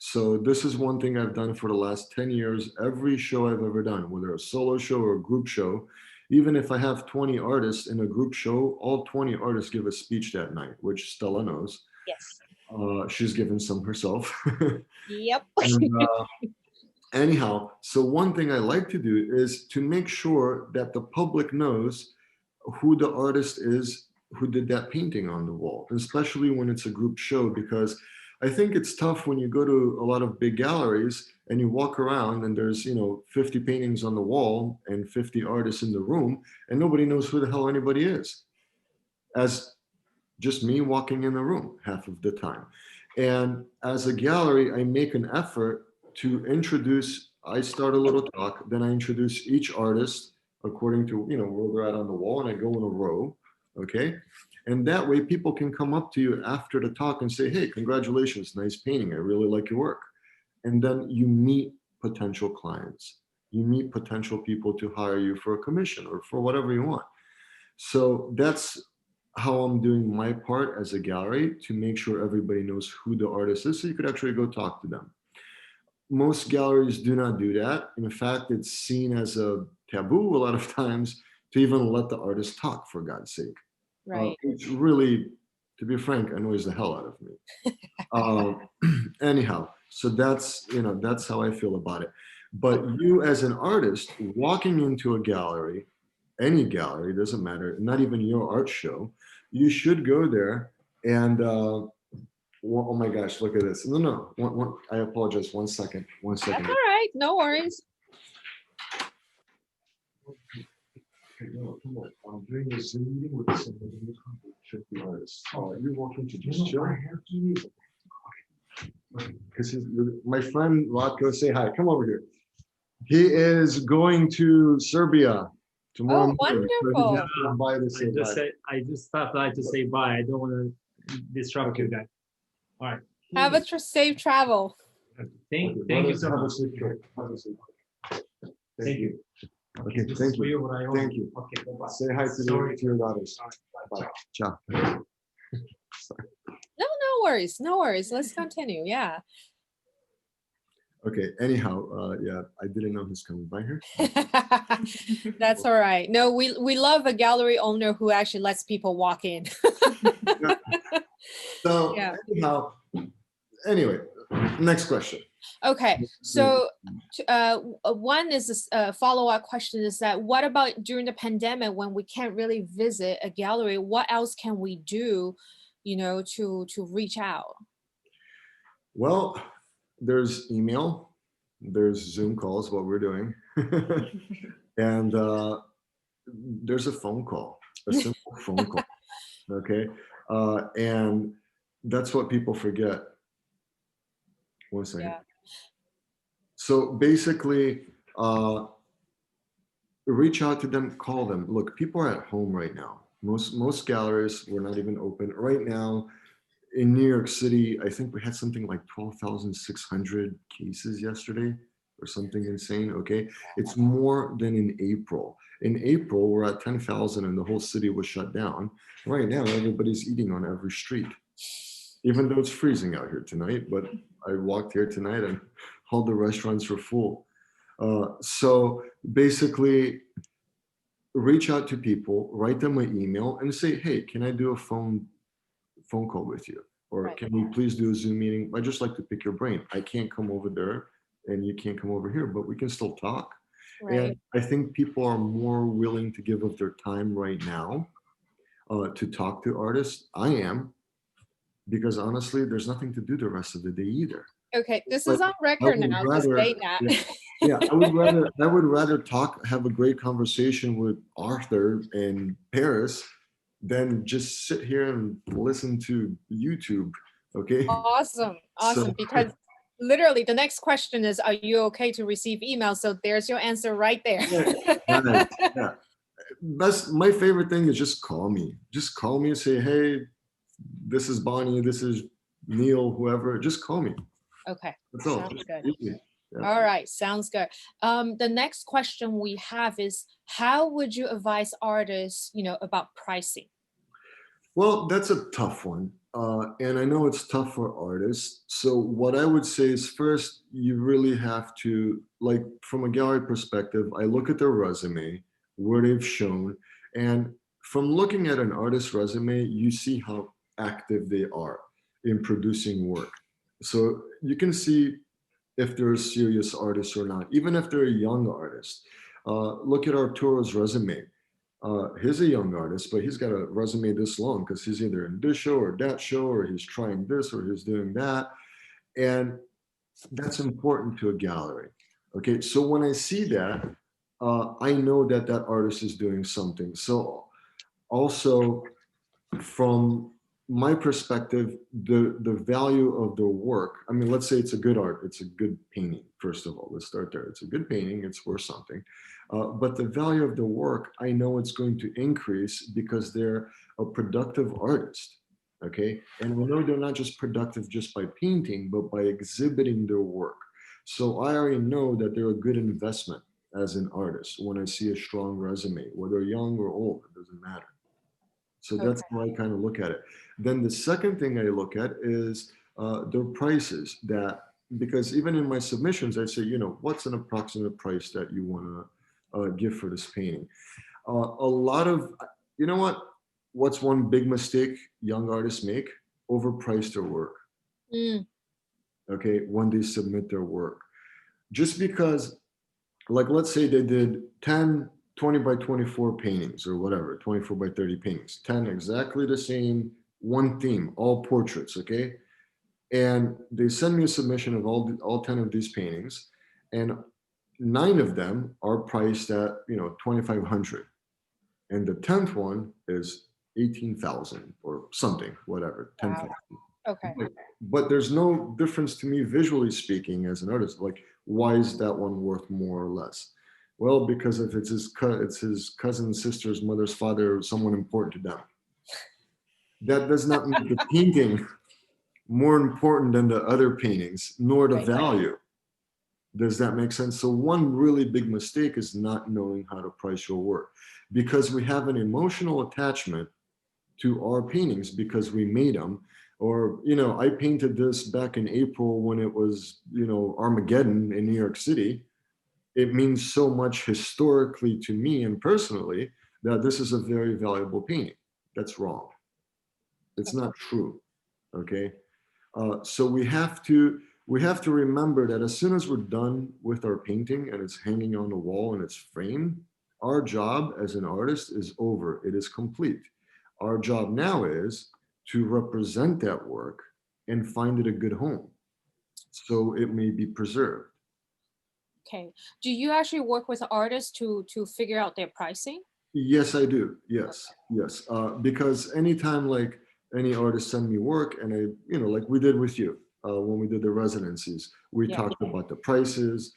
So this is one thing I've done for the last 10 years. Every show I've ever done, whether a solo show or a group show, even if I have 20 artists in a group show, all 20 artists give a speech that night, which Stella knows. yes. She's given some herself. Yep. And, anyhow, so one thing I like to do is to make sure that the public knows who the artist is who did that painting on the wall, especially when it's a group show, because I think it's tough when you go to a lot of big galleries and you walk around and there's 50 paintings on the wall and 50 artists in the room, and nobody knows who the hell anybody is, as just me walking in the room half of the time. And as a gallery, I make an effort to introduce, I start a little talk, then I introduce each artist according to where they're at on the wall, and I go in a row, okay? And that way people can come up to you after the talk and say, hey, congratulations, nice painting, I really like your work. And then you meet potential clients. You meet potential people to hire you for a commission or for whatever you want. So that's how I'm doing my part as a gallery, to make sure everybody knows who the artist is, so you could actually go talk to them. Most galleries do not do that. In fact, it's seen as a taboo a lot of times to even let the artist talk, for God's sake. Right. Which really, to be frank, annoys the hell out of me. Anyhow, so that's how I feel about it. But you as an artist walking into a gallery, any gallery, doesn't matter, not even your art show, you should go there and, oh my gosh, look at this. No, I apologize. 1 second. 1 That's second. all right. No worries. Okay, no, come on. I'm doing a Zoom meeting with somebody who's 150 artists. You're welcome to just chill. Because my friend Rotko, say hi. Come over here. He is going to Serbia tomorrow Oh, morning. So he wonderful. just stopped by to say bye. I just stopped by to say bye. I don't want to disrupt you guys. All right. Have a safe travel. Thank Let you us so have a much. safe trip. Have a safe trip. Thank you. Okay, This thank is for you. what I own. Thank you. Okay, bye-bye. Say hi to Sorry. your daughters. Bye. Ciao. No worries. No worries. Let's continue. Yeah. Okay, anyhow, yeah, I didn't know who's coming by here. That's all right. No, we love a gallery owner who actually lets people walk in. So Yeah. anyhow, anyway, next question. Okay, so one is a follow-up question is that what about during the pandemic when we can't really visit a gallery? What else can we do, to reach out? Well, there's email, there's Zoom calls, what we're doing. And there's a phone call, a simple phone call. Okay. And that's what people forget. 1 second. Yeah. So basically, reach out to them, call them. Look, people are at home right now. Most galleries were not even open right now. In New York City, I think we had something like 12,600 cases yesterday or something insane. Okay. It's more than in April. In April, we're at 10,000 and the whole city was shut down. Right now, everybody's eating on every street, even though it's freezing out here tonight. But I walked here tonight and all the restaurants were full. So basically, reach out to people, write them an email and say, hey, can I do a phone call with you? Or Right. can we please do a Zoom meeting? I just like to pick your brain. I can't come over there and you can't come over here, but we can still talk. Right. And I think people are more willing to give of their time right now to talk to artists. I am, because honestly, there's nothing to do the rest of the day either. Okay, this But is on I record would now. rather- Just say that. Yeah, I would rather have a great conversation with Arthur in Paris than just sit here and listen to YouTube. Okay. Awesome. So- Because literally the next question is, are you okay to receive emails? So there's your answer right there. Right, yeah. That's my favorite thing is just call me. Just call me and say, hey, this is Bonnie, this is Neil, whoever. Just call me. Okay, That's all. sounds good. Easy. Yeah. All right, sounds good. The next question we have is, how would you advise artists, about pricing? Well, that's a tough one. And I know it's tough for artists. So what I would say is first, you really have to, like from a gallery perspective, I look at their resume, where they've shown, and from looking at an artist's resume, you see how active they are in producing work. So you can see if they're a serious artist or not, even if they're a young artist. Look at Arturo's resume. He's a young artist, but he's got a resume this long because he's either in this show or that show, or he's trying this or he's doing that. And that's important to a gallery. Okay, so when I see that, I know that that artist is doing something. So also from my perspective, the value of the work, I mean, let's say it's a good art, it's a good painting, first of all, let's start there. It's a good painting, it's worth something. But the value of the work, I know it's going to increase because they're a productive artist, okay? And I know they're not just productive just by painting, but by exhibiting their work. So I already know that they're a good investment as an artist when I see a strong resume, whether young or old, it doesn't matter. So that's how I kind of look at it. Then the second thing I look at is their prices, that because even in my submissions, I say, what's an approximate price that you want to give for this painting? A lot of, what's one big mistake young artists make? Overprice their work. Okay, when they submit their work. just because, like, let's say they did 10 20 by 24 paintings or whatever, 24 by 30 paintings, 10 exactly the same, one theme, all portraits, okay? And they send me a submission of all 10 of these paintings, and 9 of them are priced at, 2,500. And the 10th one is 18,000 or something, whatever, 10,000. Okay. But there's no difference to me visually speaking as an artist. Like, why is that one worth more or less? Well, because if it's his cousin, sister's, mother's, father, someone important to them. That does not make the painting more important than the other paintings, nor the value. Does that make sense? So one really big mistake is not knowing how to price your work, because we have an emotional attachment to our paintings because we made them. Or, I painted this back in April when it was, Armageddon in New York City. It means so much historically to me and personally that this is a very valuable painting. That's wrong. It's not true. Okay. So we have to remember that as soon as we're done with our painting and it's hanging on the wall and it's framed, our job as an artist is over. It is complete. Our job now is to represent that work and find it a good home so it may be preserved. Okay. Do you actually work with artists to figure out their pricing? Yes, I do. Yes. Because anytime, like, any artist send me work, and I, like we did with you when we did the residencies, we talked about the prices.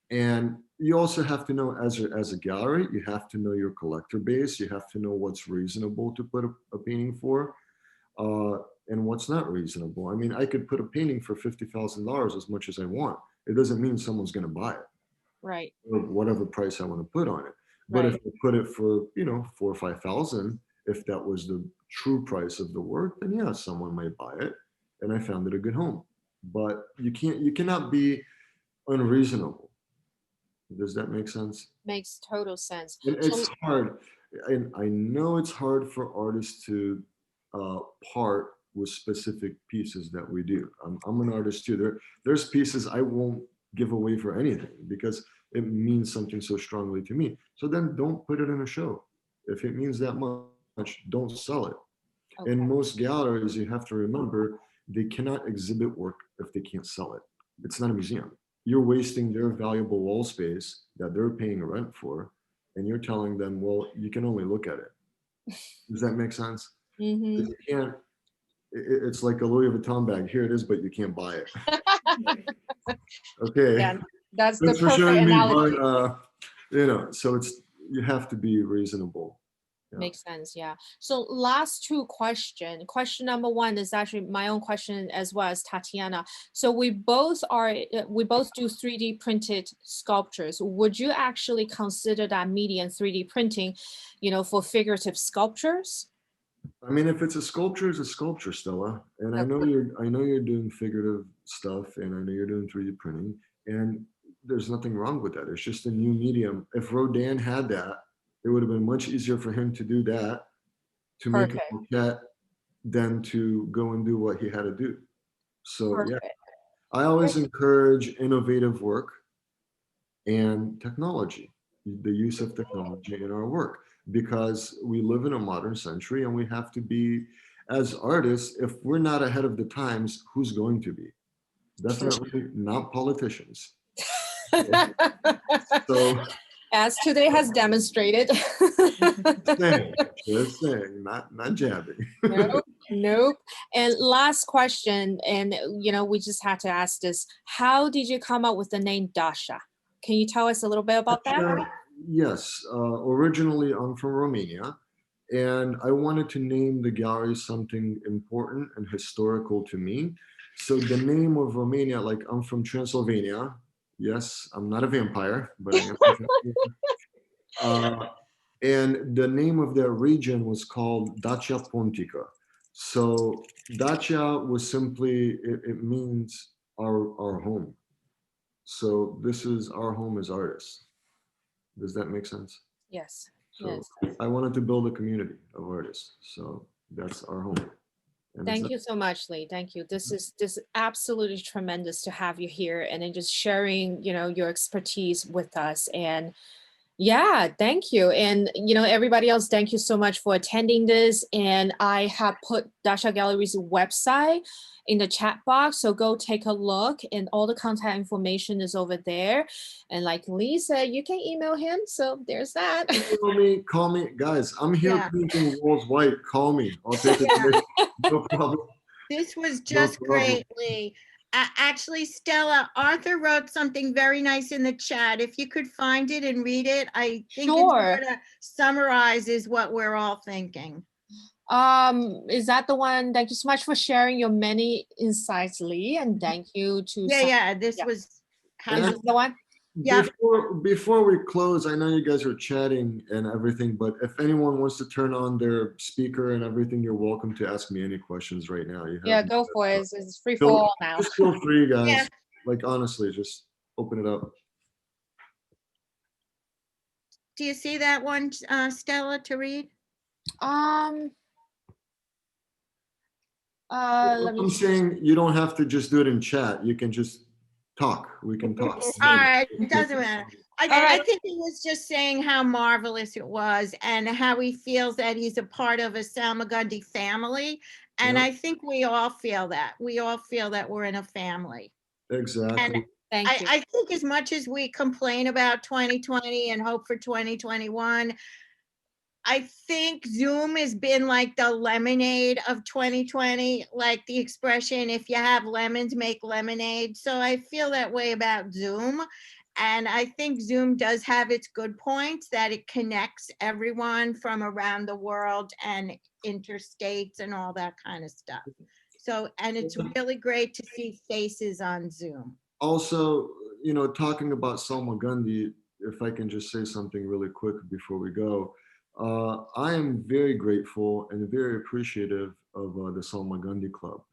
And you also have to know, as a gallery, you have to know your collector base. You have to know what's reasonable to put a painting for, and what's not reasonable. I mean, I could put a painting for $50,000 as much as I want. It doesn't mean someone's going to buy it. Right. Or whatever price I want to put on it. But if I put it for, 4,000 or 5,000, if that was the true price of the work, then yeah, someone might buy it. And I found it a good home. But you cannot be unreasonable. Does that make sense? Makes total sense. And it's hard. And I know it's hard for artists to part with specific pieces that we do. I'm an artist too. There's pieces I won't give away for anything because it means something so strongly to me. So then don't put it in a show. If it means that much, don't sell it. Okay. In most galleries, you have to remember, they cannot exhibit work if they can't sell it. It's not a museum. You're wasting their valuable wall space that they're paying rent for, and you're telling them, well, you can only look at it. Does that make sense? Mm-hmm. You can't. It's like a Louis Vuitton bag. Here it is, but you can't buy it. Okay. Yeah, that's the Thanks for perfect showing me, analogy. but so you have to be reasonable. Yeah. Makes sense, yeah. So last 2 questions. Question number 1 is actually my own question as well as Tatiana. So we both do 3D printed sculptures. Would you actually consider that medium 3D printing, for figurative sculptures? I mean, if it's a sculpture, it's a sculpture, Stella. And I know you're doing figurative stuff, and I know you're doing 3D printing, and there's nothing wrong with that. It's just a new medium. If Rodin had that, it would have been much easier for him to do that, to make a maquette, than to go and do what he had to do. So yeah, I always encourage innovative work and technology, the use of technology in our work, because we live in a modern century and we have to be, as artists, if we're not ahead of the times, who's going to be? Definitely not politicians. So, as today has demonstrated. just saying, not jabbing. Nope. And last question, and we just had to ask this: how did you come up with the name Dacia? Can you tell us a little bit about that? Yes. Originally, I'm from Romania, and I wanted to name the gallery something important and historical to me. So the name of Romania, like, I'm from Transylvania. Yes, I'm not a vampire, but I am from Transylvania. And the name of that region was called Dacia Pontica. So Dacia was simply, it means our home. So this is our home as artists. Does that make sense? Yes. So yes. I wanted to build a community of artists. So that's our home. And Thank you so much, Lee. Thank you. This is absolutely tremendous to have you here and then just sharing, your expertise with us. And yeah, thank you. And everybody else, thank you so much for attending this. And I have put Dacia Gallery's website in the chat box, so go take a look, and all the contact information is over there. And like Lee said, you can email him, so there's that. Call me, guys. I'm here Yeah. painting walls white. Call me. I'll take it. Yeah. No problem. This was just problem. great, Lee. Actually, Stella, Arthur wrote something very nice in the chat. If you could find it and read it, I think it Sure. sort of summarizes what we're all thinking. Is that the one? Thank you so much for sharing your many insights, Lee, and thank you to Yeah, this Yeah. was. Is this the one? Yeah. Before we close, I know you guys are chatting and everything, but if anyone wants to turn on their speaker and everything, you're welcome to ask me any questions right now. You have Yeah, go for it. It's free for Feel- all now. Just feel free, guys. Yeah. Like honestly, just open it up. Do you see that one, Stella, to read? Let me I'm see. saying you don't have to just do it in chat. You can just talk. We can talk. All right, it doesn't matter. I right. think he was just saying how marvelous it was and how he feels that he's a part of a Salmagundi family. And Yeah. I think we all feel that. We all feel that we're in a family. Exactly. Thank you. I think as much as we complain about 2020 and hope for 2021, I think Zoom has been like the lemonade of 2020, like the expression, if you have lemons, make lemonade. So I feel that way about Zoom. And I think Zoom does have its good points, that it connects everyone from around the world and interstates and all that kind of stuff. So, and it's really great to see faces on Zoom. Also, talking about Salmagundi, if I can just say something really quick before we go, I am very grateful and very appreciative of the Salmagundi Club.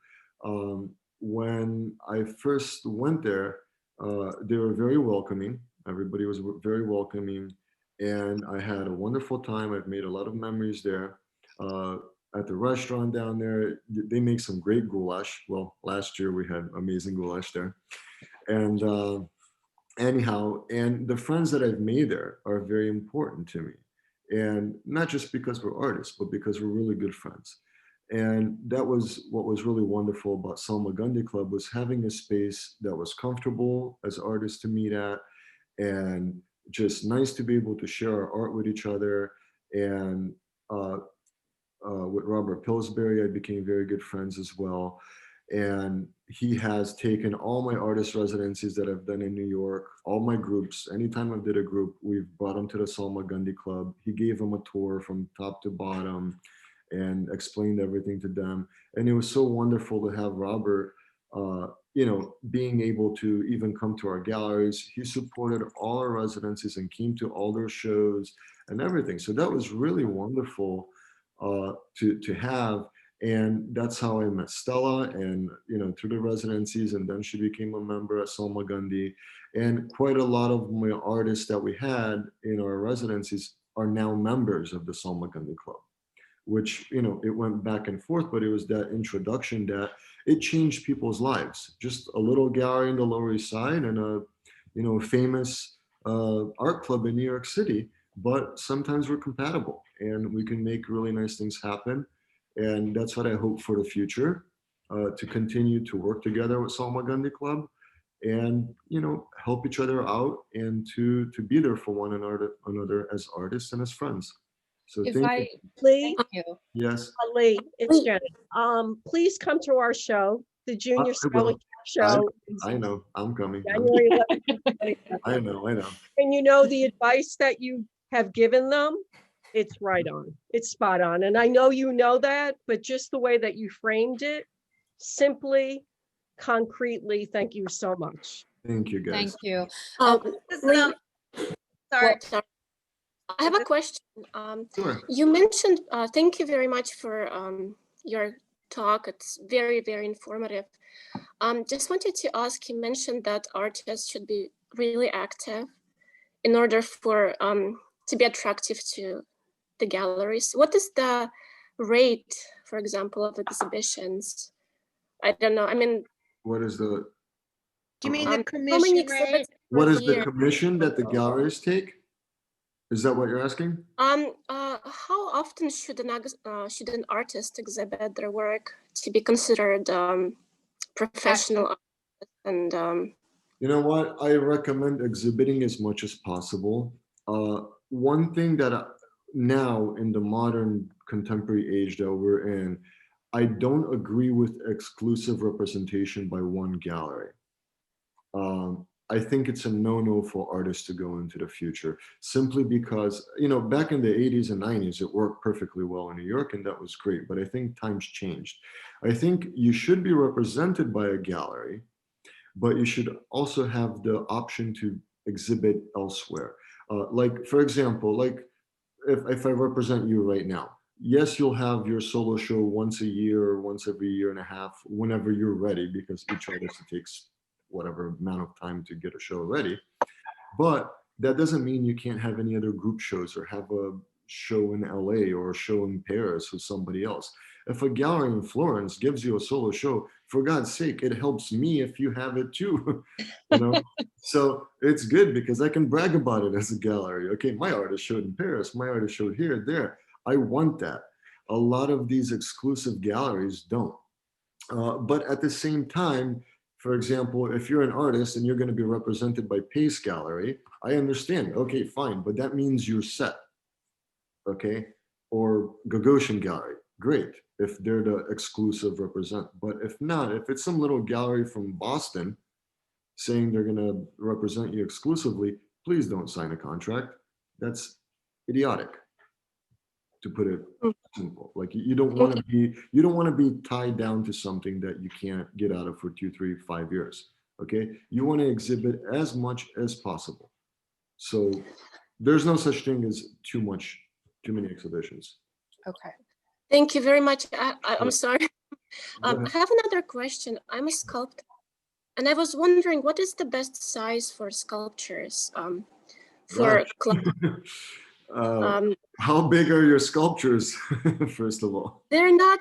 When I first went there, they were very welcoming. Everybody was very welcoming, and I had a wonderful time. I've made a lot of memories there. At the restaurant down there, they make some great goulash. Well, last year we had amazing goulash there. And anyhow, and the friends that I've made there are very important to me. And not just because we're artists, but because we're really good friends. And that was what was really wonderful about Salmagundi Club, was having a space that was comfortable as artists to meet at, and just nice to be able to share our art with each other. And with Robert Pillsbury, I became very good friends as well. And he has taken all my artist residencies that I've done in New York, all my groups. Anytime I did a group, we've brought them to the Salmagundi Club. He gave them a tour from top to bottom and explained everything to them. And it was so wonderful to have Robert, being able to even come to our galleries. He supported all our residencies and came to all their shows and everything. So that was really wonderful to have. And that's how I met Stella, and through the residencies, and then she became a member at Salmagundi. And quite a lot of my artists that we had in our residencies are now members of the Salmagundi Club, which it went back and forth, but it was that introduction that it changed people's lives. Just a little gallery in the Lower East Side and a famous art club in New York City, but sometimes we're compatible and we can make really nice things happen. And that's what I hope for the future, to continue to work together with Salmagundi Club and, help each other out, and to be there for one another as artists and as friends. So If thank I, you. Lee, thank you. Yes. Lee, it's Jenny. Please come to our show, the Junior I will. Scholarship Show. I know, I'm coming. January 11th. I know. And the advice that you have given them, it's right on. It's spot on. And I know you know that, but just the way that you framed it, simply, concretely, thank you so much. Thank you, guys. Thank you. Lee, Sorry. well, I have a question. Sure. You mentioned, thank you very much for your talk. It's very, very informative. Just wanted to ask, you mentioned that artists should be really active in order for to be attractive to the galleries. What is the rate for example, of exhibitions? I don't know. I mean, What is the, Do you mean the how many commission rate? exhibits what per is the year? commission that the galleries take? Is that what you're asking? How often should should an artist exhibit their work to be considered professional artist? And You know what? I recommend exhibiting as much as possible. One thing that now in the modern contemporary age that we're in, I don't agree with exclusive representation by one gallery. I think it's a no-no for artists to go into the future, simply because, you know, back in the 80s and 90s, it worked perfectly well in New York, and that was great. But I think times changed. I think you should be represented by a gallery, but you should also have the option to exhibit elsewhere. Like, for example, like if I represent you right now, yes, you'll have your solo show once a year or once every year and a half, whenever you're ready, because each artist takes whatever amount of time to get a show ready. But that doesn't mean you can't have any other group shows or have a show in LA or a show in Paris with somebody else. If a gallery in Florence gives you a solo show, for God's sake, it helps me if you have it too. You know, so it's good because I can brag about it as a gallery. Okay, my artist showed in Paris, my artist showed here, there. I want that. A lot of these exclusive galleries don't. But at the same time, for example, if you're an artist and you're going to be represented by Pace Gallery, I understand. Okay, fine, but that means you're set. Okay, or Gagosian Gallery, great if they're the exclusive represent. But if not, if it's some little gallery from Boston saying they're going to represent you exclusively, please don't sign a contract. That's idiotic, to put it simple. Like you don't want to be tied down to something that you can't get out of for 2, 3, 5 years. Okay, you want to exhibit as much as possible. So there's no such thing as too many exhibitions. Okay. thank you very much. I'm sorry. I have another question. I'm a sculptor, and I was wondering, what is the best size for sculptures? For How big are your sculptures, first of all? they're not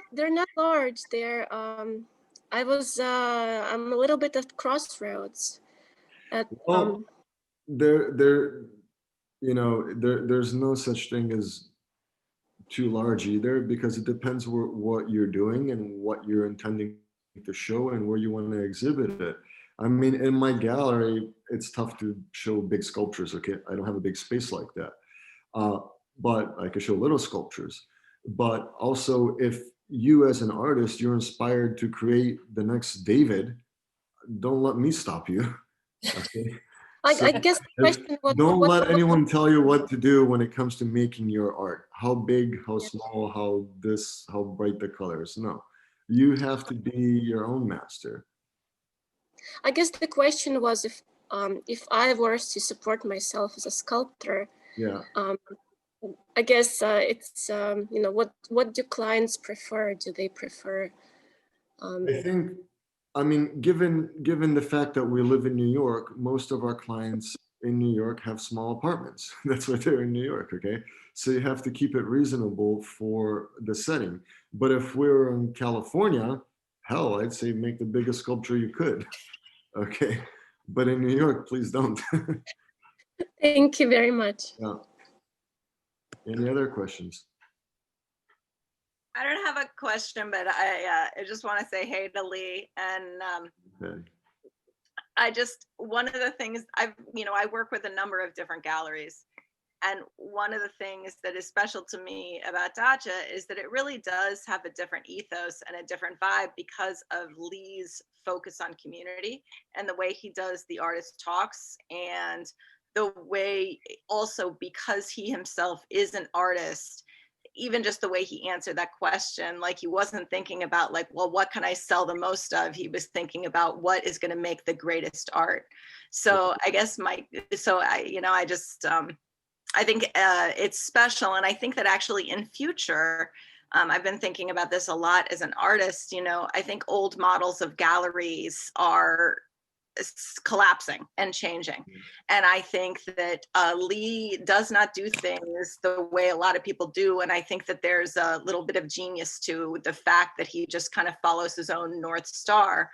large. They're I'm a little bit at crossroads. Well, there's no such thing as too large either, because it depends what you're doing and what you're intending to show and where you want to exhibit it. I mean, in my gallery, it's tough to show big sculptures. Okay, I don't have a big space like that. But I could show little sculptures. But also, if you as an artist, you're inspired to create the next David, don't let me stop you. Okay? I guess the question was, don't let anyone tell you what to do when it comes to making your art. How big, how small, how bright the colors. No, you have to be your own master. I guess the question was, if I were to support myself as a sculptor, yeah. I guess it's what do clients prefer? Do they prefer? I think, I mean, given the fact that we live in New York, most of our clients in New York have small apartments. That's why they're in New York. Okay, so you have to keep it reasonable for the setting. But if we're in California, hell, I'd say make the biggest sculpture you could. Okay, but in New York, please don't. Thank you very much. Yeah. Any other questions? I don't have a question, but I just want to say hey to Lee. And Okay. one of the things I work with a number of different galleries. And one of the things that is special to me about Dacia is that it really does have a different ethos and a different vibe because of Lee's focus on community and the way he does the artist talks, and the way also, because he himself is an artist, even just the way he answered that question, like he wasn't thinking about like, well, what can I sell the most of? He was thinking about what is going to make the greatest art. So I guess I think it's special. And I think that actually in future, I've been thinking about this a lot as an artist. I think old models of galleries are collapsing and changing. And I think that Lee does not do things the way a lot of people do. And I think that there's a little bit of genius to the fact that he just kind of follows his own North Star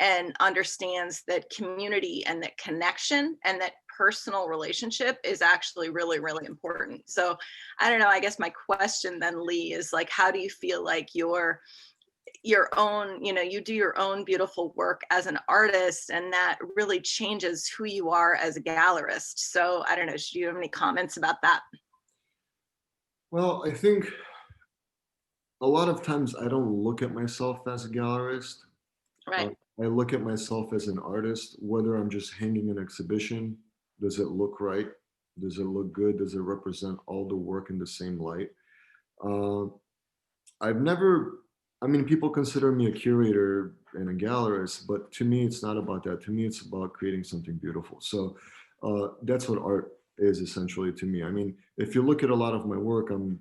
and understands that community and that connection and that personal relationship is actually really, really important. So I don't know, I guess my question then, Lee, is like, how do you feel like your own, you do your own beautiful work as an artist, and that really changes who you are as a gallerist? So I don't know, do you have any comments about that? Well, I think a lot of times I don't look at myself as a gallerist. Right. I look at myself as an artist, whether I'm just hanging an exhibition. Does it look right? Does it look good? Does it represent all the work in the same light? People consider me a curator and a gallerist, but to me, it's not about that. To me, it's about creating something beautiful. So that's what art is essentially to me. I mean, if you look at a lot of my work, I'm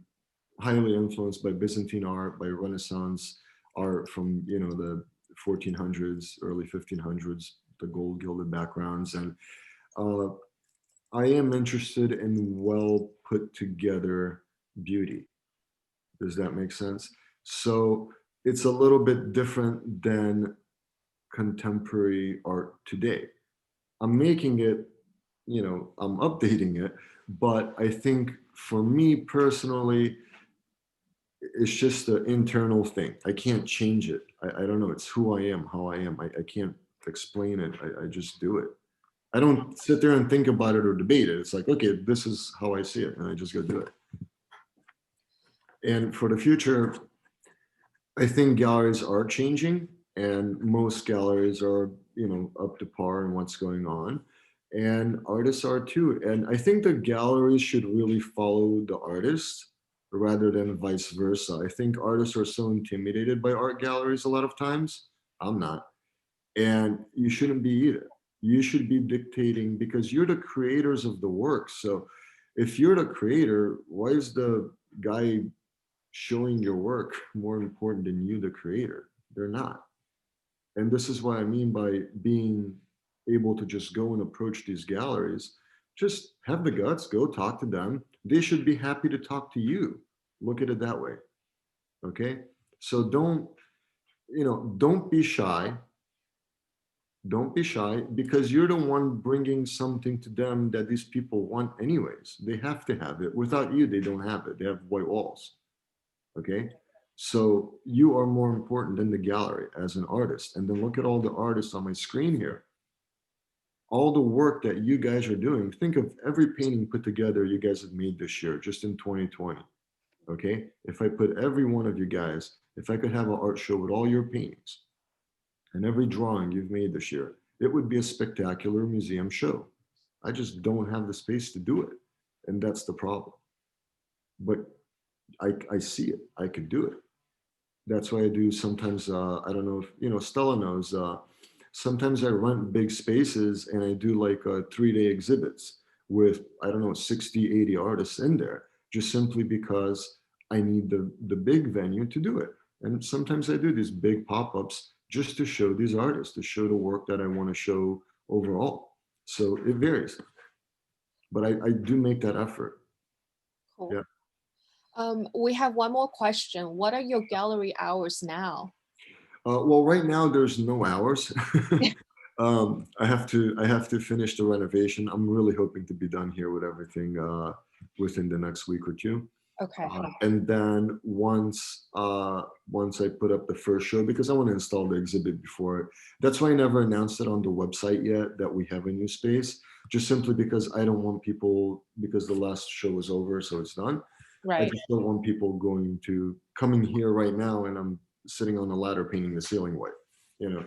highly influenced by Byzantine art, by Renaissance art from, the 1400s, early 1500s, the gold gilded backgrounds. And I am interested in well put together beauty. Does that make sense? So it's a little bit different than contemporary art today. I'm making it, I'm updating it, but I think for me personally, it's just an internal thing. I can't change it. I don't know. It's who I am, how I am. I can't explain it. I just do it. I don't sit there and think about it or debate it. It's like, okay, this is how I see it, and I just go do it. And for the future, I think galleries are changing, and most galleries are, up to par in what's going on, and artists are too. And I think the galleries should really follow the artists rather than vice versa. I think artists are so intimidated by art galleries a lot of times. I'm not. And you shouldn't be either. You should be dictating, because you're the creators of the work. So if you're the creator, why is the guy showing your work more important than you, the creator? They're not. And this is what I mean by being able to just go and approach these galleries. Just have the guts, go talk to them. They should be happy to talk to you. Look at it that way. Okay? So don't be shy. Don't be shy, because you're the one bringing something to them that these people want anyways. They have to have it. Without you, they don't have it. They have white walls. Okay? So you are more important than the gallery as an artist. And then look at all the artists on my screen here. All the work that you guys are doing. Think of every painting put together you guys have made this year, just in 2020. Okay? If I put every one of you guys, if I could have an art show with all your paintings and every drawing you've made this year, it would be a spectacular museum show. I just don't have the space to do it. And that's the problem. But I see it. I could do it. That's why I do sometimes, I don't know if, Stella knows, sometimes I rent big spaces and I do like 3-day exhibits with, 60, 80 artists in there, just simply because I need the big venue to do it. And sometimes I do these big pop-ups just to show these artists, to show the work that I want to show overall. So it varies. But I do make that effort. Cool. Yeah. We have one more question. What are your gallery hours now? Well, right now there's no hours. I have to finish the renovation. I'm really hoping to be done here with everything within the next week or two. Okay. And then once I put up the first show, because I want to install the exhibit before. That's why I never announced it on the website yet that we have a new space. Just simply because I don't want people, because the last show was over, so it's done. Right. I just don't want people coming here right now and I'm sitting on a ladder painting the ceiling white,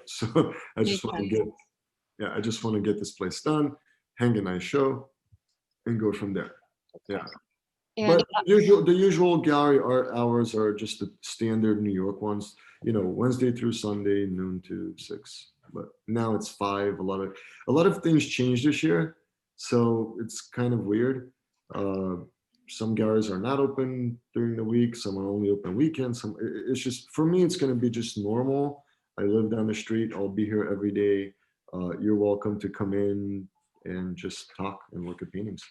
so I just want to get this place done, hang a nice show and go from there. Yeah. And But the usual gallery art hours are just the standard New York ones, Wednesday through Sunday, noon to 6. But now it's 5. A lot of things changed this year, so it's kind of weird. Some galleries are not open during the week. Some are only open weekends. It's just, for me, it's going to be just normal. I live down the street. I'll be here every day. you're welcome to come in and just talk and look at paintings.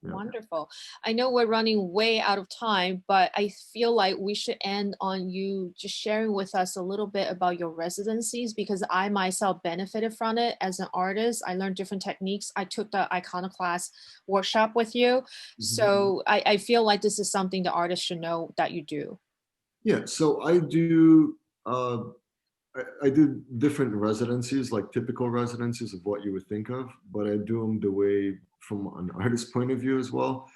Yeah. Wonderful. I know we're running way out of time, but I feel like we should end on you just sharing with us a little bit about your residencies, because I myself benefited from it as an artist. I learned different techniques. I took the iconoclast workshop with you. So I feel like this is something the artist should know that you do. Yeah, so I do I do different residencies, like typical residencies of what you would think of, but I do them the way from an artist's point of view as well.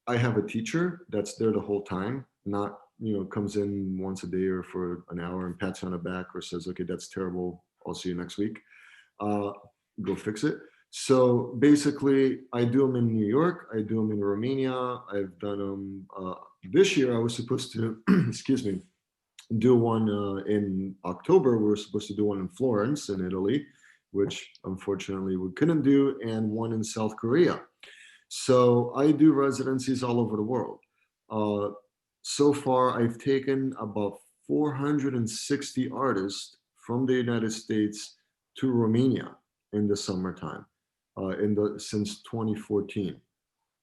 I have a teacher that's there the whole time, not, comes in once a day or for an hour and pats you on the back or says, okay, that's terrible, I'll see you next week. Go fix it. So basically, I do them in New York, I do them in Romania, I've done them, this year I was supposed to, excuse me, do one in October. We were supposed to do one in Florence in Italy, which unfortunately we couldn't do, and one in South Korea. So I do residencies all over the world. So far, I've taken about 460 artists from the United States to Romania in the summertime, since 2014.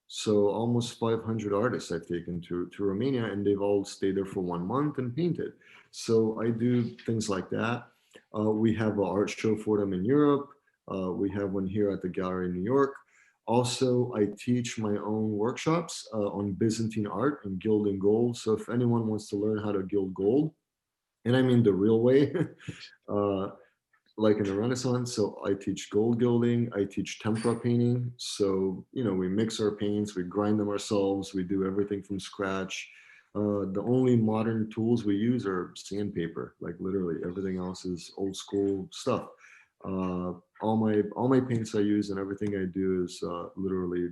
So almost 500 artists I've taken to Romania, and they've all stayed there for 1 month and painted. So I do things like that. We have an art show for them in Europe. We have one here at the gallery in New York. Also, I teach my own workshops on Byzantine art and gilding gold. So if anyone wants to learn how to gild gold, and I mean the real way, like in the Renaissance. So I teach gold gilding, I teach tempera painting. So, we mix our paints, we grind them ourselves, we do everything from scratch. The only modern tools we use are sandpaper, like literally everything else is old school stuff. All my paints I use and everything I do is literally,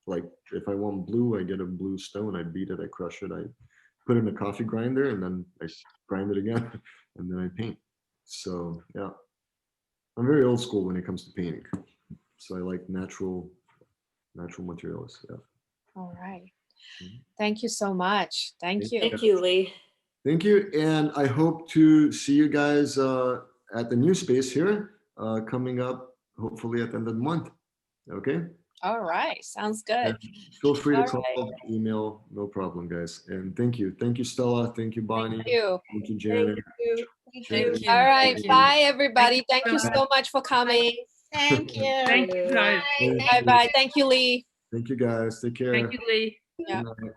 like, if I want blue, I get a blue stone, I beat it, I crush it, I put it in a coffee grinder, and then I grind it again, and then I paint. So yeah. I'm very old school when it comes to painting. So I like natural materials. Yeah. All right. Thank you so much. Thank you. Thank you, Lee. Thank you. And I hope to see you guys at the new space here coming up, hopefully at the end of the month. Okay. All right. Sounds good. And feel free to All call, email, no problem, guys. And thank you. Thank you, Stella. Thank you, Bonnie. Thank you. Thank you, Janet. Thank you. All right. Thank you. Bye, everybody. Thank you Bye. so much for coming. Thank you. Thank you, guys. Bye bye. Thank you, Lee. Thank you, guys. Take care. Thank you, Lee. Yeah. Good night.